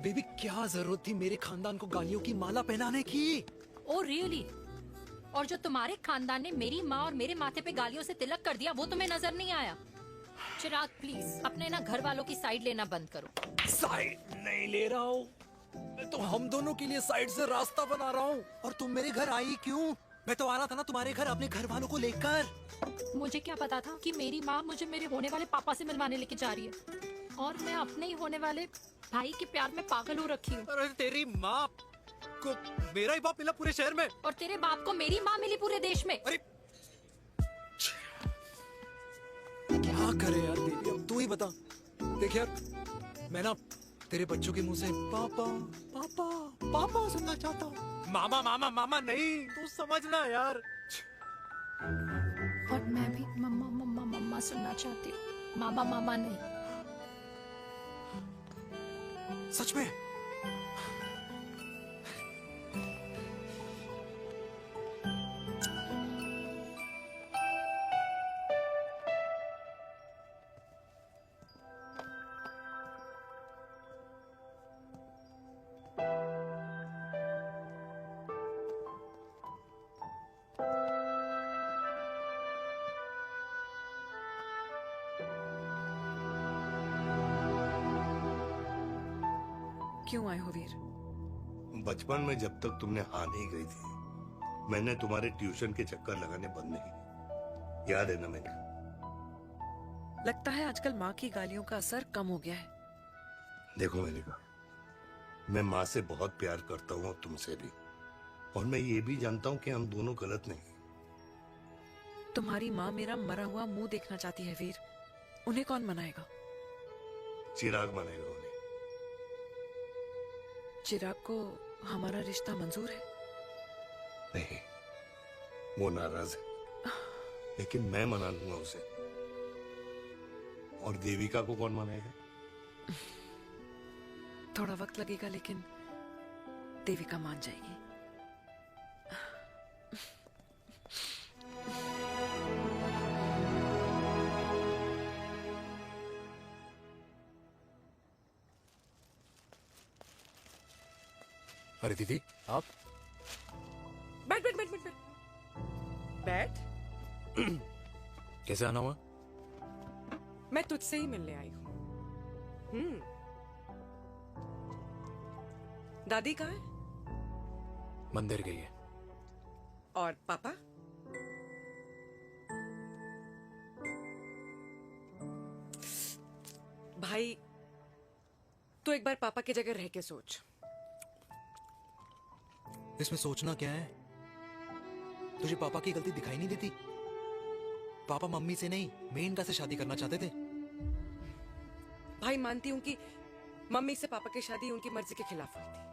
बेबी, क्या जरूरत थी मेरे खानदान को गालियों की माला पहनाने की? Oh really? और जो तुम्हारे खानदान ने मेरी माँ और मेरे माथे पे गालियों से तिलक कर दिया, वो तुम्हें नजर नहीं आया? चिराग प्लीज अपने ना घर वालों की साइड लेना बंद करो। साइड नहीं ले रहा हूँ, मैं तो हम दोनों के लिए साइड से रास्ता बना रहा हूँ। और तुम मेरे घर आई क्यों? मैं तो आ रहा था ना तुम्हारे घर अपने घर वालों को लेकर। मुझे क्या पता था कि मेरी माँ मुझे मेरे होने वाले पापा से मिलवाने लेके जा रही है, और मैं अपने ही होने वाले भाई के प्यार में पागल हो रखी हूँ। अरे तेरी माँ को मेरा ही बाप मिला पूरे शहर में, और तेरे बाप को मेरी माँ मिली पूरे देश में। अरे क्या करे यार देवी, अब तू ही बता। देख यार, मैं ना तेरे बच्चों के मुंह से पापा पापा पापा सुनना चाहता हूँ। मामा मामा मामा नहीं, तू समझना यार। और मैं भी मम्मा मम्मा मम्मा सुनना चाहती हूँ, मामा मामा नहीं। सच में? क्यों आए हो वीर? बचपन में जब तक तुमने हाँ नहीं गई थी, मैंने तुम्हारे ट्यूशन के चक्कर लगाने बंद नहीं किए। याद है ना मैंने? लगता है आजकल माँ की गालियों का असर कम हो गया है। देखो मैंने कहा, मैं माँ से बहुत प्यार करता हूँ और तुमसे भी, और मैं ये भी जानता हूँ कि हम दोनों गलत नहीं। तुम्हारी माँ मेरा मरा हुआ मुंह देखना चाहती है वीर, उन्हें कौन मनाएगा? चिराग मनाएगा उन्हें। चिराग को हमारा रिश्ता मंजूर है? नहीं, वो नाराज है, लेकिन मैं मना लूंगा उसे। और देविका को कौन मनाएगा? थोड़ा वक्त लगेगा, लेकिन देविका मान जाएगी। अरे दीदी आप बैठ बैठ बैठ बैठ बैठ। बैठ। कैसे आना हुआ? मैं तुझसे ही मिलने आई हूँ। दादी कहाँ है? मंदिर गई है। और पापा? भाई तू एक बार पापा की जगह रह के सोच। इसमें सोचना क्या है? तुझे पापा की गलती दिखाई नहीं देती? पापा मम्मी से नहीं मेनका से शादी करना चाहते थे। भाई मानती हूं कि मम्मी से पापा की शादी उनकी मर्जी के खिलाफ हुई थी,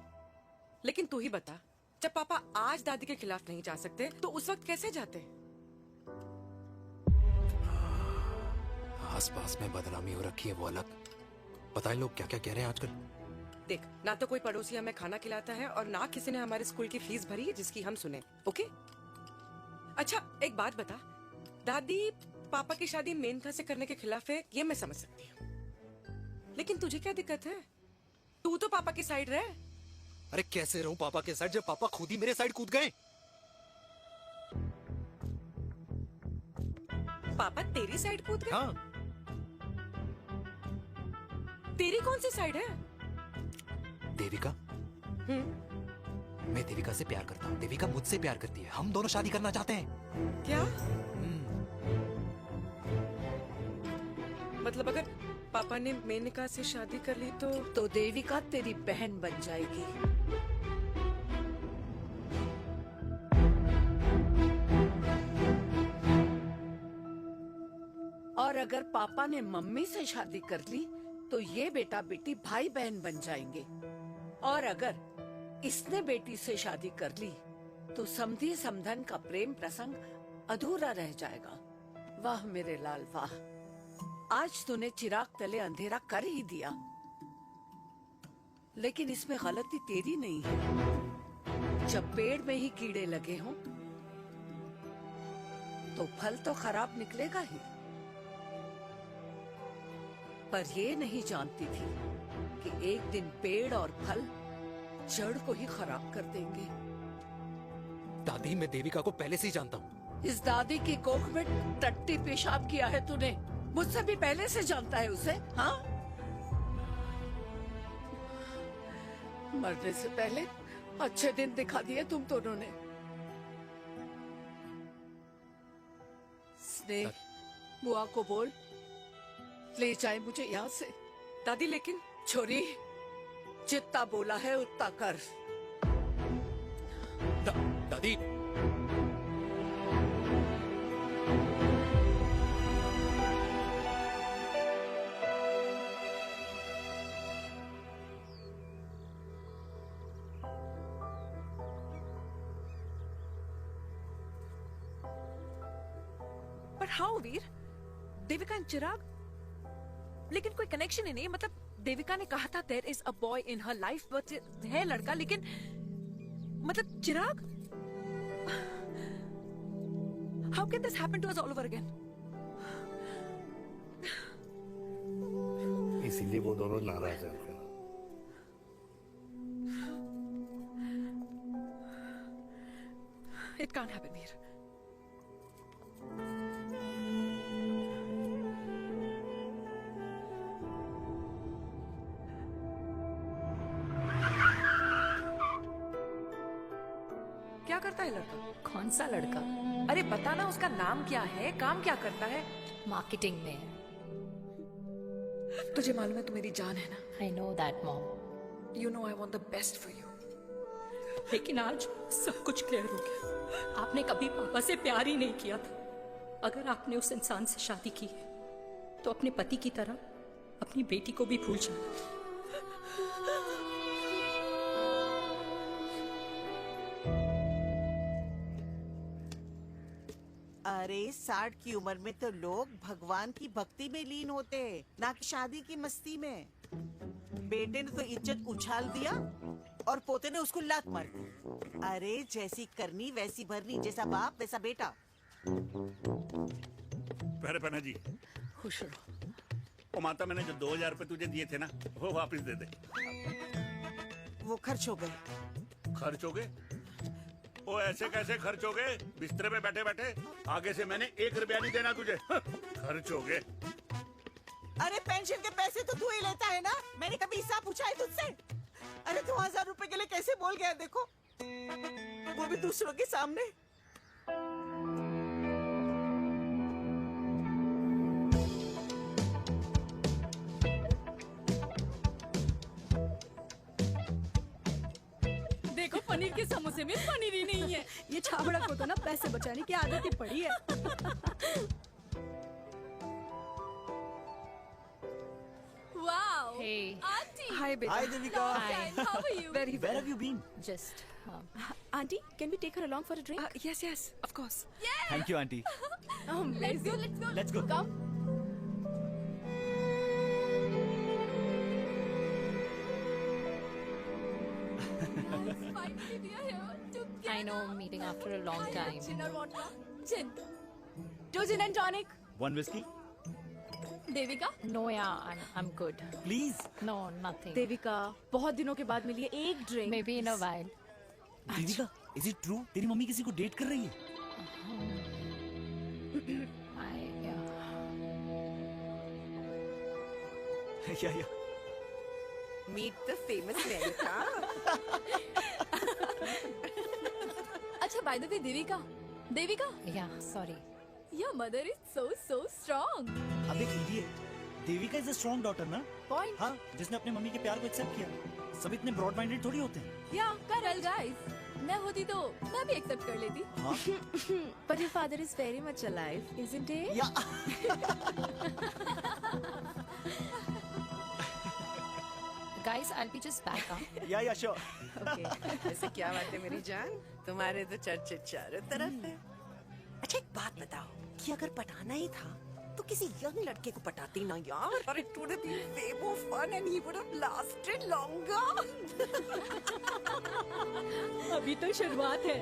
लेकिन तू ही बता, जब पापा आज दादी के खिलाफ नहीं जा सकते तो उस वक्त कैसे जाते? आस पास में बदनामी हो रखी है वो अलग। पता है लोग क्या क्या कह रहे हैं आजकल? देख, ना तो कोई पड़ोसी हमें खाना खिलाता है और ना किसी ने हमारे स्कूल की फीस भरी है जिसकी हम सुने। ओके? अच्छा एक बात बता, दादी पापा की शादी मेनका से करने के खिलाफ है, ये मैं समझ सकती हूँ, लेकिन तुझे क्या दिक्कत है? तू तो पापा की साइड रहे। अरे कैसे रहूं पापा के साइड जब पापा खुद ही मेरे साइड कूद गए? पापा तेरी साइड कूद गए? हाँ। तेरी कौन सी साइड है? देविका। मैं देविका से प्यार करता हूँ, देविका मुझसे प्यार करती है, हम दोनों शादी करना चाहते हैं। क्या? मतलब अगर पापा ने मेनका से शादी कर ली तो देविका तेरी बहन बन जाएगी। और अगर पापा ने मम्मी से शादी कर ली तो ये बेटा बेटी भाई बहन बन जाएंगे। और अगर इसने बेटी से शादी कर ली तो समधी समधन का प्रेम प्रसंग अधूरा रह जाएगा। वाह मेरे लाल वाह, आज तूने चिराग तले अंधेरा कर ही दिया, लेकिन इसमें गलती तेरी नहीं है। जब पेड़ में ही कीड़े लगे हों तो फल तो खराब निकलेगा ही। पर ये नहीं जानती थी कि एक दिन पेड़ और फल जड़ को ही खराब कर देंगे। दादी मैं देविका को पहले से ही जानता हूँ। इस दादी की कोख में टट्टी पेशाब किया है तूने, मुझसे भी पहले से जानता है उसे। हाँ, मरने से पहले अच्छे दिन दिखा दिए तुम दोनों ने। स्नेह, बुआ को बोल ले जाए मुझे यहाँ से। दादी लेकिन छोरी, जितना बोला है उतना कर। दादी पर हाउ वीर, देविका एंड चिराग, लेकिन कोई कनेक्शन ही नहीं। मतलब देविका ने कहा था there is a boy in her life, but है लड़का, लेकिन मतलब Chirag, how can this happen to us all over again? इसीलिए वो दोनों नाराज हैं। It can't happen Veer. क्या करता है लड़का? कौन सा लड़का? अरे बता ना, उसका नाम क्या है, काम क्या करता है? मार्केटिंग में है। तुझे मालूम है तू मेरी जान है ना? I know that mom. You know I want the best for you. लेकिन आज सब कुछ क्लियर हो गया। आपने कभी पापा से प्यार ही नहीं किया था। अगर आपने उस इंसान से शादी की है तो अपने पति की तरह अपनी बेटी को भी भूल जाना। अरे 60 की उम्र में तो लोग भगवान की भक्ति में लीन होते हैं, ना कि शादी की मस्ती में। बेटे ने तो इज्जत उछाल दिया और पोते ने उसको लात मार दी। अरे जैसी करनी वैसी भरनी, जैसा बाप वैसा बेटा। प्यारे पन्ना जी, खुश रहो। ओ माता, मैंने जो 2000 रुपए तुझे दिए थे ना, वो वापस दे दे। वो खर्च हो गए। खर्च हो गए? ओ ऐसे कैसे खर्च हो गए? बिस्तर पे बैठे बैठे आगे से मैंने 1 रुपया नहीं देना तुझे। खर्च हो गए। अरे पेंशन के पैसे तो तू ही लेता है ना, मैंने कभी हिसाब पूछा है तुझसे? अरे 2000 रुपए के लिए कैसे बोल गया देखो, वो भी दूसरों के सामने। देखो पनीर के समोसे में पनीर ही नहीं है। ये छाबड़ा को तो ना पैसे बचाने की आदत ही पड़ी है। Wow! Hey. Auntie! Hi, beta. Hi, Devika. Hi. How are you? Very Where have you been? Just. Auntie, can we take her along for a drink? Yes, yes, of course. Yeah! Thank you, auntie. Let's go, let's go. Let's go. Come. Finally, we are here together. I know, meeting after a long time. Gin or vodka? Gin. 2 gin and tonic. One whiskey? Devika? No, yeah, I'm good. Please. No, nothing. Devika, बहुत दिनों के बाद मिली है, एक drink. Maybe in a while. Devika, is it true? तेरी मम्मी किसी को डेट कर रही है? Yeah. Meet the famous America. अच्छा, by the way, Devika? Yeah, sorry. Your mother is so strong. अब एक idiot. Devika is a strong daughter ना? Point. हाँ, जिसने अपने मम्मी के प्यार को एक्सेप्ट किया। सब इतने ब्रॉड माइंडेड थोड़ी होते हैं। Yeah, correct guys. मैं होती तो मैं भी एक्सेप्ट कर लेती। हाँ? But your father is very much alive, isn't he? Yeah. Guys, I'll be just back. Yeah, sure. Okay. ऐसे क्या बात है मेरी जान? तुम्हारे तो चर्चे चारों तरफ है। अच्छा एक बात बताओ, कि अगर पटाना ही था तो किसी यंग लड़के को पटाती ना यार, और it would have been way more fun and he would have lasted longer. अभी तो शुरुआत है,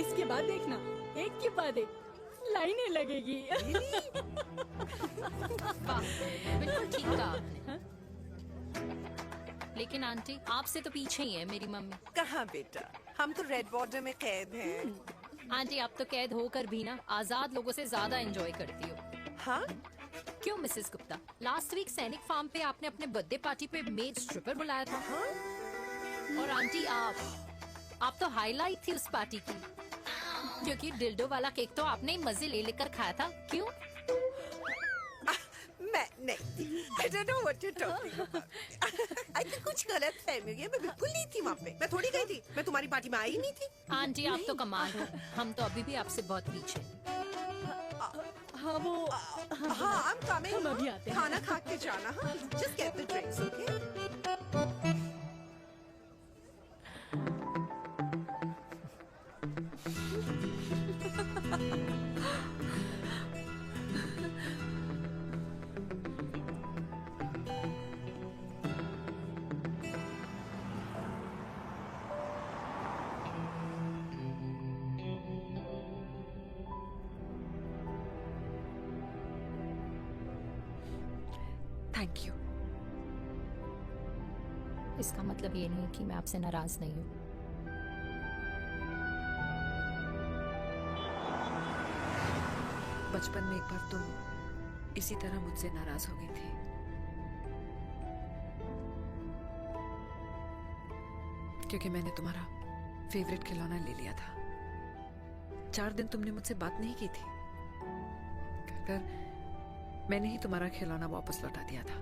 इसके बाद देखना, एक के बाद एक लाइनें लगेगी। बिल्कुल ठीक कहा आपने। लेकिन आंटी, आपसे तो पीछे ही है मेरी मम्मी। कहाँ बेटा, हम तो रेड बॉर्डर में कैद हैं। आंटी, आप तो कैद होकर भी ना आजाद लोगों से ज्यादा एंजॉय करती हो। हाँ? क्यों मिसेस गुप्ता, लास्ट वीक सैनिक फार्म पे आपने अपने बर्थडे पार्टी पे मेड स्ट्रिपर बुलाया था। हाँ? और आंटी आप तो हाईलाइट थी उस पार्टी की, क्योंकि डिल्डो वाला केक तो आपने ही मजे ले लेकर खाया था। क्यों? मैं नहीं, I don't know what you're talking about. I think कुछ गलत फहमी हुई है, मैं बिल्कुल नहीं थी वहाँ पे। मैं थोड़ी गई थी, मैं तुम्हारी पार्टी में आई ही नहीं थी। आंटी, आप तो कमाल हो, हम तो अभी भी आपसे बहुत पीछे। हाँ वो हाँ, I'm coming. हम अभी आते हैं। खाना खा के जाना। हाँ, just get the drinks, okay? Thank you. इसका मतलब ये नहीं कि मैं आपसे नाराज नहीं हूँ। बचपन में एक बार तुम इसी तरह मुझसे नाराज हो गई थी। क्योंकि मैंने तुम्हारा फेवरेट खिलौना ले लिया था। 4 दिन तुमने मुझसे बात नहीं की थी, कहकर मैंने ही तुम्हारा खिलौना वापस लौटा दिया था।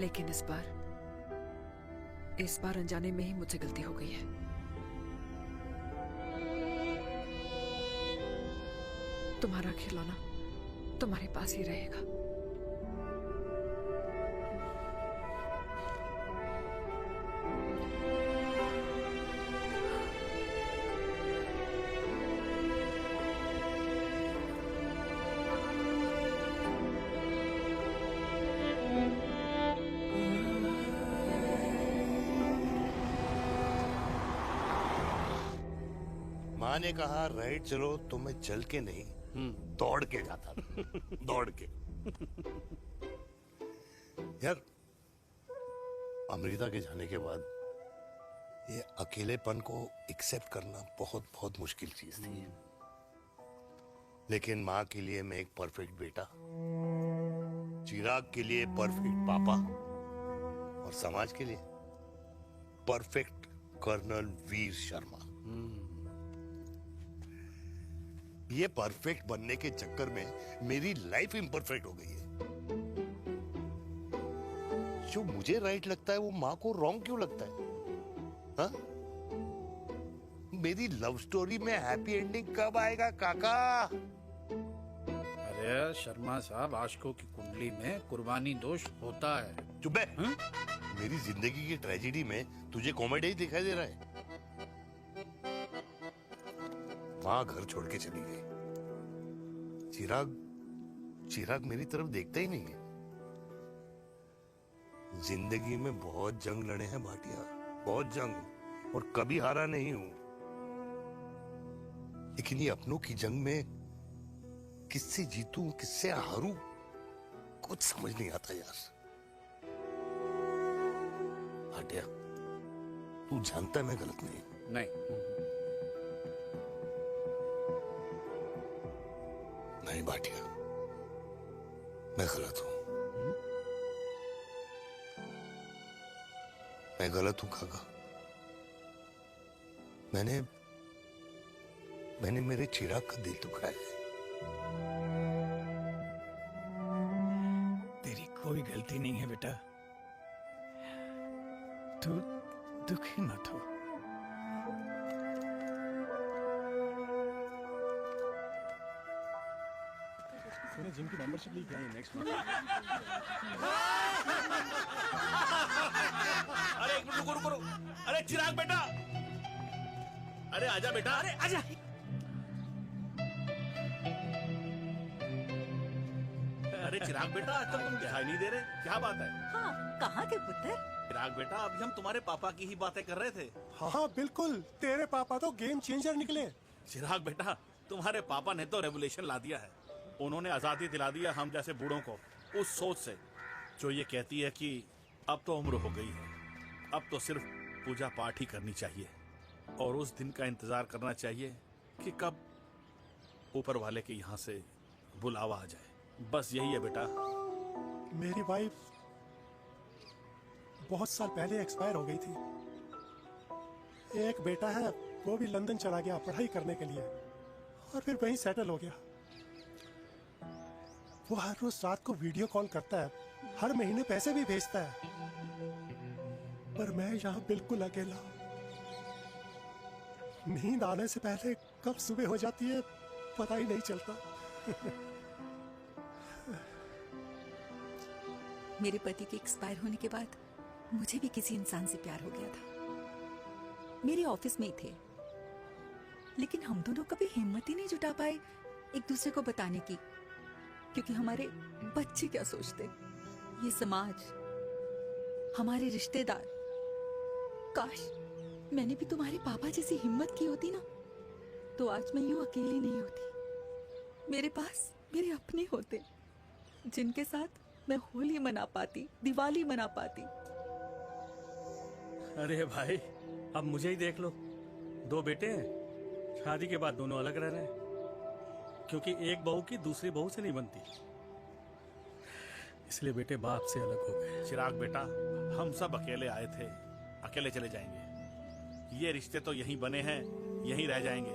लेकिन इस बार अनजाने में ही मुझसे गलती हो गई है। तुम्हारा खिलौना तुम्हारे पास ही रहेगा। माँ ने कहा राइट चलो, तो मैं चल के नहीं दौड़ के जाता था। दौड़ के। यार, अमृता के जाने के बाद ये अकेलेपन को एक्सेप्ट करना बहुत बहुत मुश्किल चीज थी। लेकिन माँ के लिए मैं एक परफेक्ट बेटा, चिराग के लिए परफेक्ट पापा और समाज के लिए परफेक्ट कर्नल वीर शर्मा। ये परफेक्ट बनने के चक्कर में मेरी लाइफ इम्परफेक्ट हो गई है। जो मुझे राइट लगता है वो माँ को रॉन्ग क्यों लगता है? हाँ? मेरी लव स्टोरी में हैप्पी एंडिंग कब आएगा काका? अरे शर्मा साहब, आशिकों की कुंडली में कुर्बानी दोष होता है। चुप है। मेरी जिंदगी की ट्रेजेडी में तुझे कॉमेडी ही दिखाई दे रहा है। माँ घर छोड़ के चली गई। चिराग मेरी तरफ देखता ही नहीं है। जिंदगी में बहुत जंग लड़े हैं भाटिया, बहुत जंग, और कभी हारा नहीं हूं। लेकिन ये अपनों की जंग में किससे जीतूं किससे हारूं कुछ समझ नहीं आता यार। भाटिया, तू जानता है मैं गलत नहीं। नहीं भाटिया, मैं गलत हूं। मैं गलत हूं काका। मैंने मेरे चिराग का दिल दुखाया है। तेरी कोई गलती नहीं है बेटा, तू दुखी मत हो। तूने जिम की मेंबरशिप ली क्या? Next month. अरे एक मिनट रुको। अरे चिराग बेटा, अरे आजा बेटा, अरे आजा। अरे चिराग बेटा, आजकल तुम दिखाई नहीं दे रहे, क्या बात है? हाँ, कहाँ थे पुत्र? चिराग बेटा, अभी हम तुम्हारे पापा की ही बातें कर रहे थे। हाँ बिल्कुल, तेरे पापा तो गेम चेंजर निकले। चिराग बेटा, तुम्हारे पापा ने तो रेवोल्यूशन ला दिया है। उन्होंने आजादी दिला दिया हम जैसे बूढ़ों को, उस सोच से जो ये कहती है कि अब तो उम्र हो गई है, अब तो सिर्फ पूजा पाठ ही करनी चाहिए और उस दिन का इंतजार करना चाहिए कि कब ऊपर वाले के यहाँ से बुलावा आ जाए। बस यही है बेटा। मेरी वाइफ बहुत साल पहले एक्सपायर हो गई थी। एक बेटा है, वो भी लंदन चला गया पढ़ाई करने के लिए और फिर वहीं सेटल हो गया। वो हर रोज रात को वीडियो कॉल करता है, हर महीने पैसे भी भेजता है, पर मैं यहाँ बिल्कुल अकेला। नींद आने से पहले कब सुबह हो जाती है पता ही नहीं चलता। मेरे पति के एक्सपायर होने के बाद मुझे भी किसी इंसान से प्यार हो गया था। मेरे ऑफिस में ही थे, लेकिन हम दोनों कभी हिम्मत ही नहीं जुटा पाए एक दूसरे को बताने की, क्योंकि हमारे बच्चे क्या सोचते, ये समाज, हमारे रिश्तेदार। काश मैंने भी तुम्हारे पापा जैसी हिम्मत की होती ना, तो आज मैं यूं अकेली नहीं होती। मेरे पास मेरे अपने होते जिनके साथ मैं होली मना पाती, दिवाली मना पाती। अरे भाई, अब मुझे ही देख लो, 2 बेटे हैं, शादी के बाद दोनों अलग रह रहे हैं, क्योंकि एक बहू की दूसरी बहू से नहीं बनती, इसलिए बेटे बाप से अलग हो गए। चिराग बेटा, हम सब अकेले आए थे, अकेले चले जाएंगे। ये रिश्ते तो यहीं बने हैं, यहीं रह जाएंगे।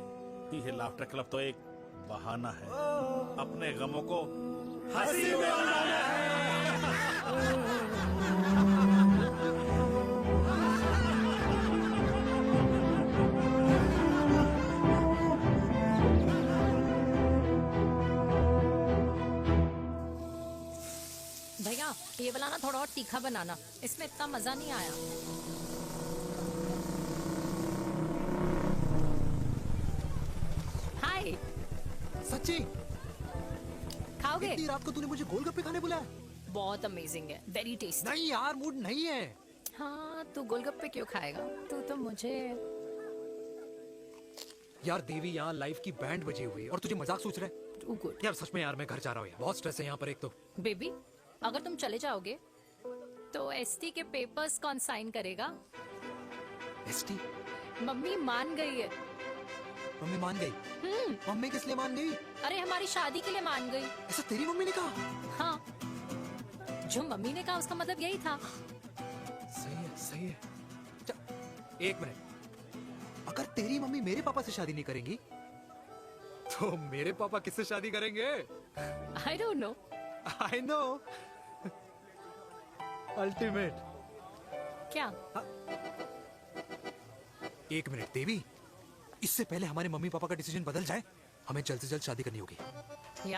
ये लाफ्टर क्लब तो एक बहाना है अपने गमों को हंसी में उड़ाना है। भैया, ये वाला ना थोड़ा और तीखा बनाना, इसमें इतना मजा नहीं आया। हाय। सच्ची? खाओगे? इतनी रात को तूने मुझे गोलगप्पे खाने बुलाया? बहुत अमेजिंग है, वेरी टेस्टी। नहीं यार, मूड नहीं है। हाँ, तू गोलगप्पे क्यों खाएगा? तू तो मुझे। यार देवी, यहाँ लाइफ की बैंड बजी हुई है और तुझे मजाक सोच रहा है? यार सच में यार, मैं घर जा रहा हूँ यार, बहुत स्ट्रेस है यहाँ पर। एक तो बेबी, अगर तुम चले जाओगे तो एसटी के पेपर्स कौन साइन करेगा? एसटी? मम्मी मान गई है। मम्मी मान गई? मम्मी किस लिए मान गई? अरे हमारी शादी के लिए मान गई। ऐसा तेरी मम्मी ने कहा? हाँ, जो मम्मी ने कहा उसका मतलब यही था। सही है, सही है। एक मिनट, अगर तेरी मम्मी मेरे पापा से शादी नहीं करेंगी तो मेरे पापा किससे शादी करेंगे? I don't know. I know. Ultimate. क्या? एक मिनट देवी, इससे पहले हमारे मम्मी पापा का डिसीजन बदल जाए, हमें जल्द से जल्द शादी करनी होगी।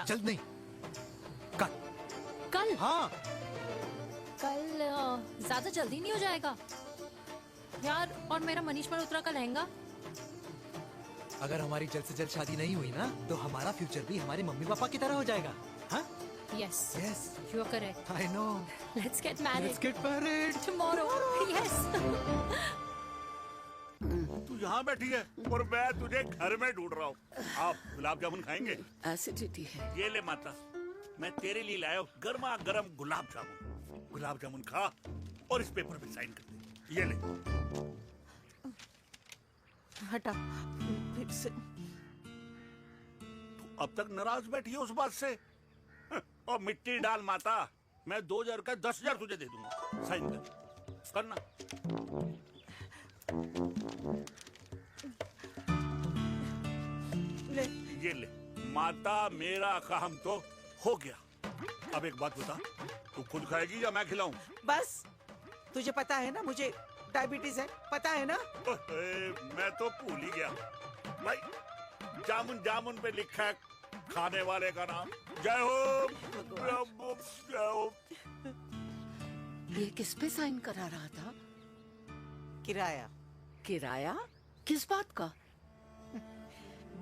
जल्द नहीं, कल। कल? हाँ। कल ज्यादा जल्दी नहीं हो जाएगा यार? और मेरा मनीष मल्होत्रा का लहंगा? अगर हमारी जल्द से जल्द शादी नहीं हुई ना, तो हमारा फ्यूचर भी हमारे मम्मी पापा की तरह हो जाएगा। हाँ? Yes. Yes. You are correct. I know. Let's get married. Let's get married. Tomorrow. Yes. तू यहाँ बैठी है और मैं तुझे घर में ढूंढ रहा हूँ। आप गुलाब जामुन खाएंगे? एसिडिटी है। ये ले माता, मैं तेरे लिए लाया हूँ गर्मा गर्म गुलाब जामुन। गुलाब जामुन खा और इस पेपर पे साइन कर दे। ये ले। हटा फिर से। तू अब तक नाराज बैठी है उस बात से? और मिट्टी डाल माता, मैं 2000 का 10,000 तुझे दे दूंगा। साइन कर, करना। ले। ये ले माता, मेरा काम तो हो गया। अब एक बात बता, तू खुद खाएगी या मैं खिलाऊं? बस, तुझे पता है ना मुझे डायबिटीज है, पता है ना? मैं तो भूल ही गया भाई। जामुन जामुन पे लिखा है खाने वाले का नाम। जय हो, जय हो। ये किस पे साइन करा रहा था? किराया। किराया? किस बात का?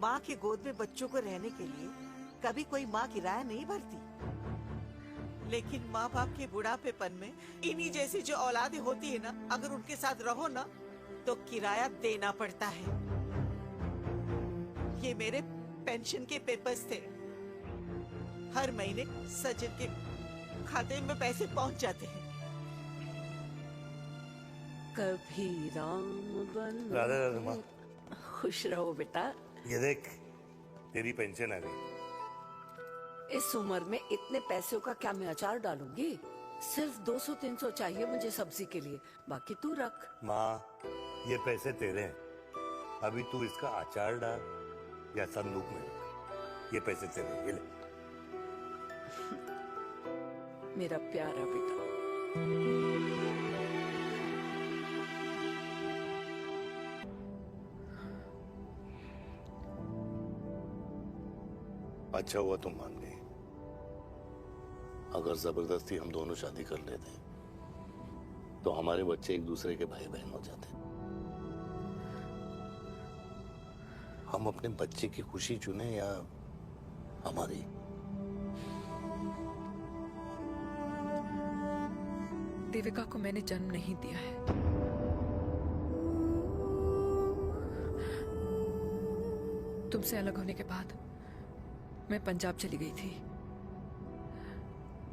माँ की गोद में बच्चों को रहने के लिए कभी कोई माँ किराया नहीं भरती, लेकिन माँ बाप के बुढ़ापेपन में इन्हीं जैसी जो औलादें होती है ना, अगर उनके साथ रहो ना तो किराया देना पड़ता है। ये मेरे पेंशन के पेपर्स थे। हर महीने सचिन के खाते में पैसे पहुंच जाते हैं। कभी राम बन। राधे राधे माँ। खुश रहो बेटा। ये देख, तेरी पेंशन आ गई। इस उम्र में इतने पैसों का क्या मैं अचार डालूंगी? सिर्फ 200-300 चाहिए मुझे सब्जी के लिए, बाकी तू रख। माँ, ये पैसे तेरे हैं। अभी तू इसका अचार डाल या संदूक में रख। ये पैसे तेरे हैं, ये ले। मेरा प्यारा बेटा। अच्छा हुआ तुम मान गई। अगर जबरदस्ती हम दोनों शादी कर लेते तो हमारे बच्चे एक दूसरे के भाई बहन हो जाते। हम अपने बच्चे की खुशी चुने या हमारी? देविका को मैंने जन्म नहीं दिया है। तुमसे अलग होने के बाद मैं पंजाब चली गई थी।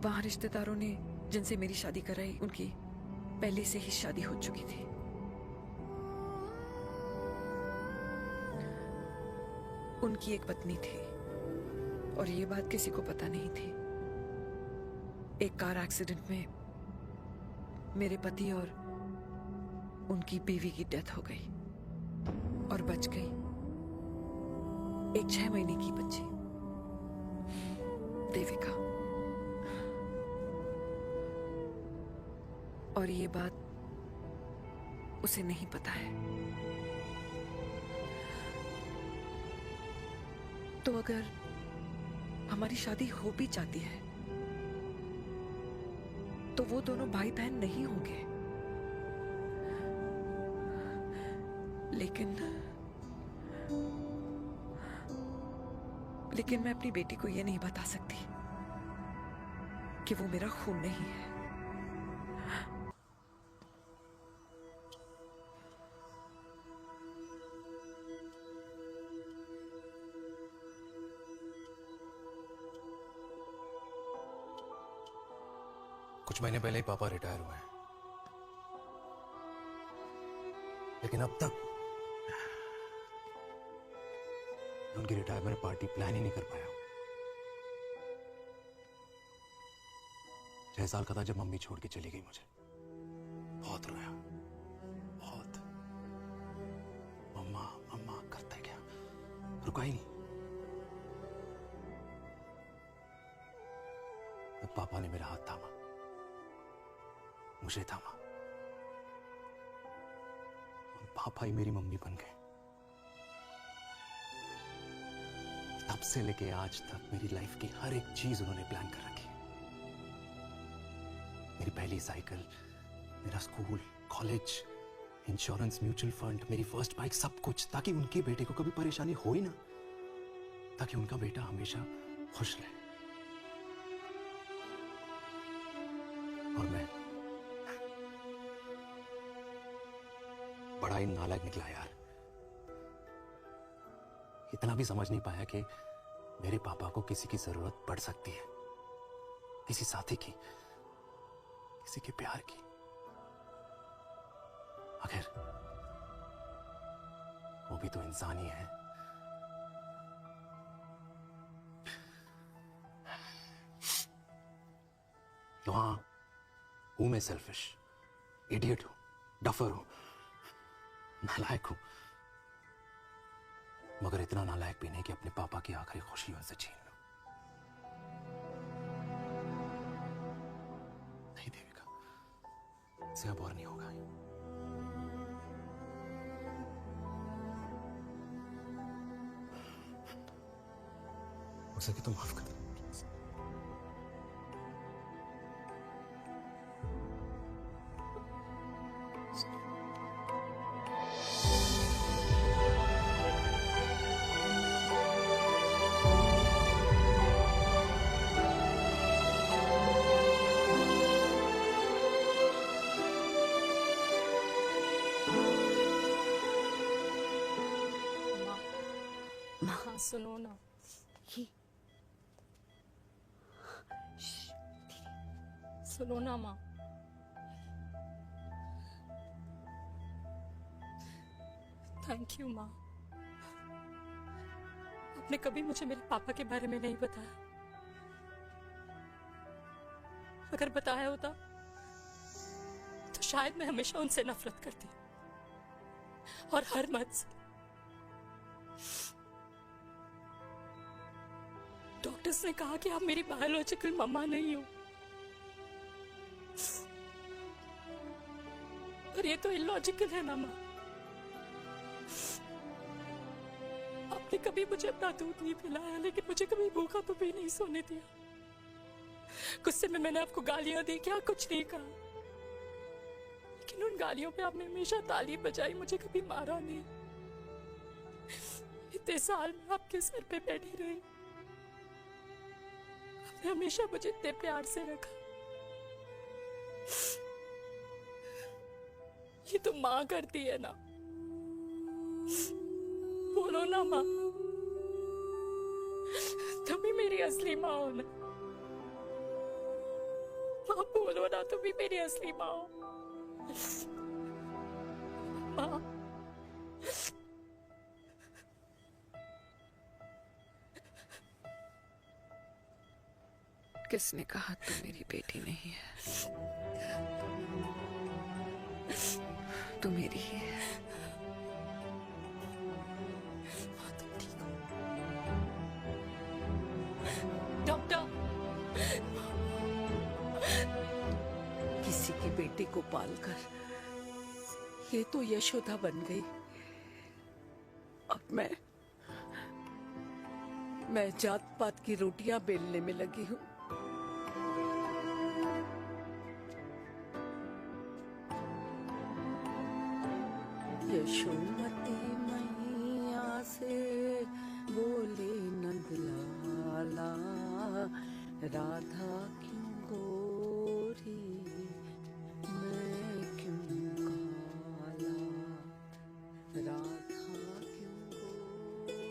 वहां रिश्तेदारों ने जिनसे मेरी शादी कराई, उनकी पहले से ही शादी हो चुकी थी। उनकी एक पत्नी थी और ये बात किसी को पता नहीं थी। एक कार एक्सीडेंट में मेरे पति और उनकी बीवी की डेथ हो गई और बच गई एक 6 महीने की बच्ची, देविका। और ये बात उसे नहीं पता है। तो अगर हमारी शादी हो भी जाती है तो वो दोनों भाई बहन नहीं होंगे। लेकिन मैं अपनी बेटी को ये नहीं बता सकती कि वो मेरा खून नहीं है। कुछ महीने पहले ही पापा रिटायर हुए हैं। लेकिन अब तक मैं उनकी रिटायरमेंट पार्टी प्लान ही नहीं कर पाया। 6 साल का था जब मम्मी छोड़ के चली गई मुझे। बहुत रोया, बहुत। मम्मा मम्मा करते क्या, रुका ही नहीं। तब पापा ने मेरा हाथ थामा, मुझे थामा, और पापा ही मेरी मम्मी बन गए। तब से लेके आज तक मेरी लाइफ की हर एक चीज उन्होंने प्लान कर रखी है। मेरी पहली साइकिल, मेरा school, college, insurance, mutual fund, मेरी फर्स्ट बाइक, सब कुछ, ताकि उनके बेटे को कभी परेशानी हो ही ना, ताकि उनका बेटा हमेशा खुश रहे। और मैं बड़ा ही नालायक निकला यार। इतना भी समझ नहीं पाया कि मेरे पापा को किसी की जरूरत पड़ सकती है, किसी साथी की, किसी के प्यार की। आखिर वो भी तो इंसान ही है। तो हाँ, हूं मैं सेल्फिश, इडियट हूं, डफर हूं, नालायक हूं, मगर इतना नालायक भी नहीं कि अपने पापा की आखिरी खुशी उनसे छीन लूं। नहीं देविका, इससे अब और नहीं होगा। हो सके तो माफ कर दो। हाँ सुनो ना, सुनो ना माँ। थैंक यू माँ, आपने कभी मुझे मेरे पापा के बारे में नहीं बताया। अगर बताया होता तो शायद मैं हमेशा उनसे नफरत करती, और हर मत से। डॉक्टर्स ने कहा कि आप मेरी बायोलॉजिकल मम्मा नहीं हो, पर ये तो इलॉजिकल है ना माँ। आपने कभी मुझे अपना दूध नहीं पिलाया, लेकिन मुझे कभी भूखा तो भी नहीं सोने दिया। गुस्से में मैंने आपको गालियां दी, क्या कुछ नहीं कहा, लेकिन उन गालियों पे आपने हमेशा ताली बजाई, मुझे कभी मारा नहीं। इतने साल में आपके सर पे बैठी रही, आपने हमेशा मुझे इतने प्यार से रखा। ये तो माँ करती है ना, बोलो ना माँ, तुम ही मेरी असली माँ हो ना। माँ बोलो ना, तुम ही मेरी असली माँ हो। माँ किसने कहा तू मेरी बेटी नहीं है? तू मेरी ही है। डॉक्टर, किसी की बेटी को पालकर ये तो यशोदा बन गई। अब मैं जात पात की रोटियां बेलने में लगी हूँ। यशोमती मैया से बोले नंदलाला, राधा क्यों गोरी मैं क्यों काला, राधा क्यों गोरी मैं।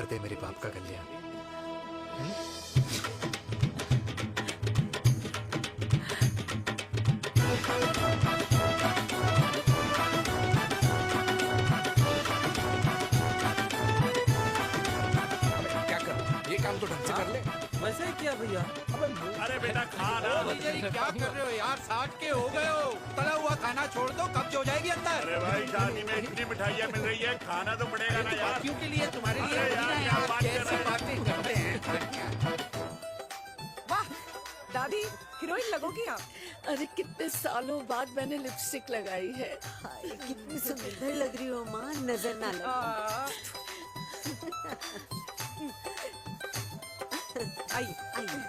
दे मेरे बाप का कल्याण। क्या कर, ये काम तो ढंग से कर ले। वैसे ही किया भैया। अरे बेटा खा ना। भैया ये क्या कर रहे हो यार, 60 के हो गए हो, तला हुआ खाना छोड़ दो, कब्ज हो जाएगी अंदर। अरे भाई शादी में इतनी मिठाइयाँ मिल रही है, खाना तो पड़ेगा ना यार। क्यों के लिए तुम्हारे लिए अरे यार, क्या बात कर कैसी रहे हैं? बातें करते हैं। वाह दादी, हीरोइन लगोगी आप। अरे कितने सालों बाद मैंने लिपस्टिक लगाई है। हाय कितनी सुंदर लग रही हो माँ, नजर ना लगे। आइए आइए।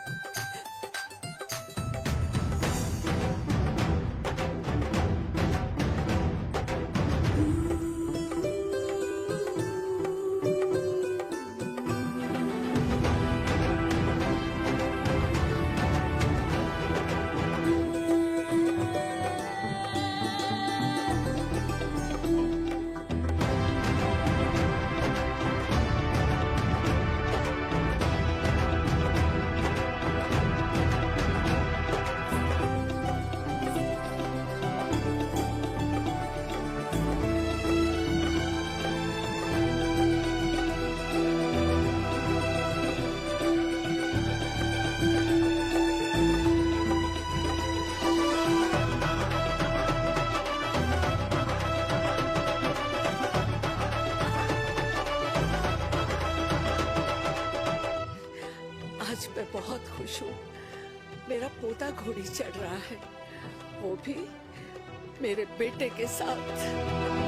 आज मैं बहुत खुश हूँ। मेरा पोता घोड़ी चढ़ रहा है, वो भी मेरे बेटे के साथ।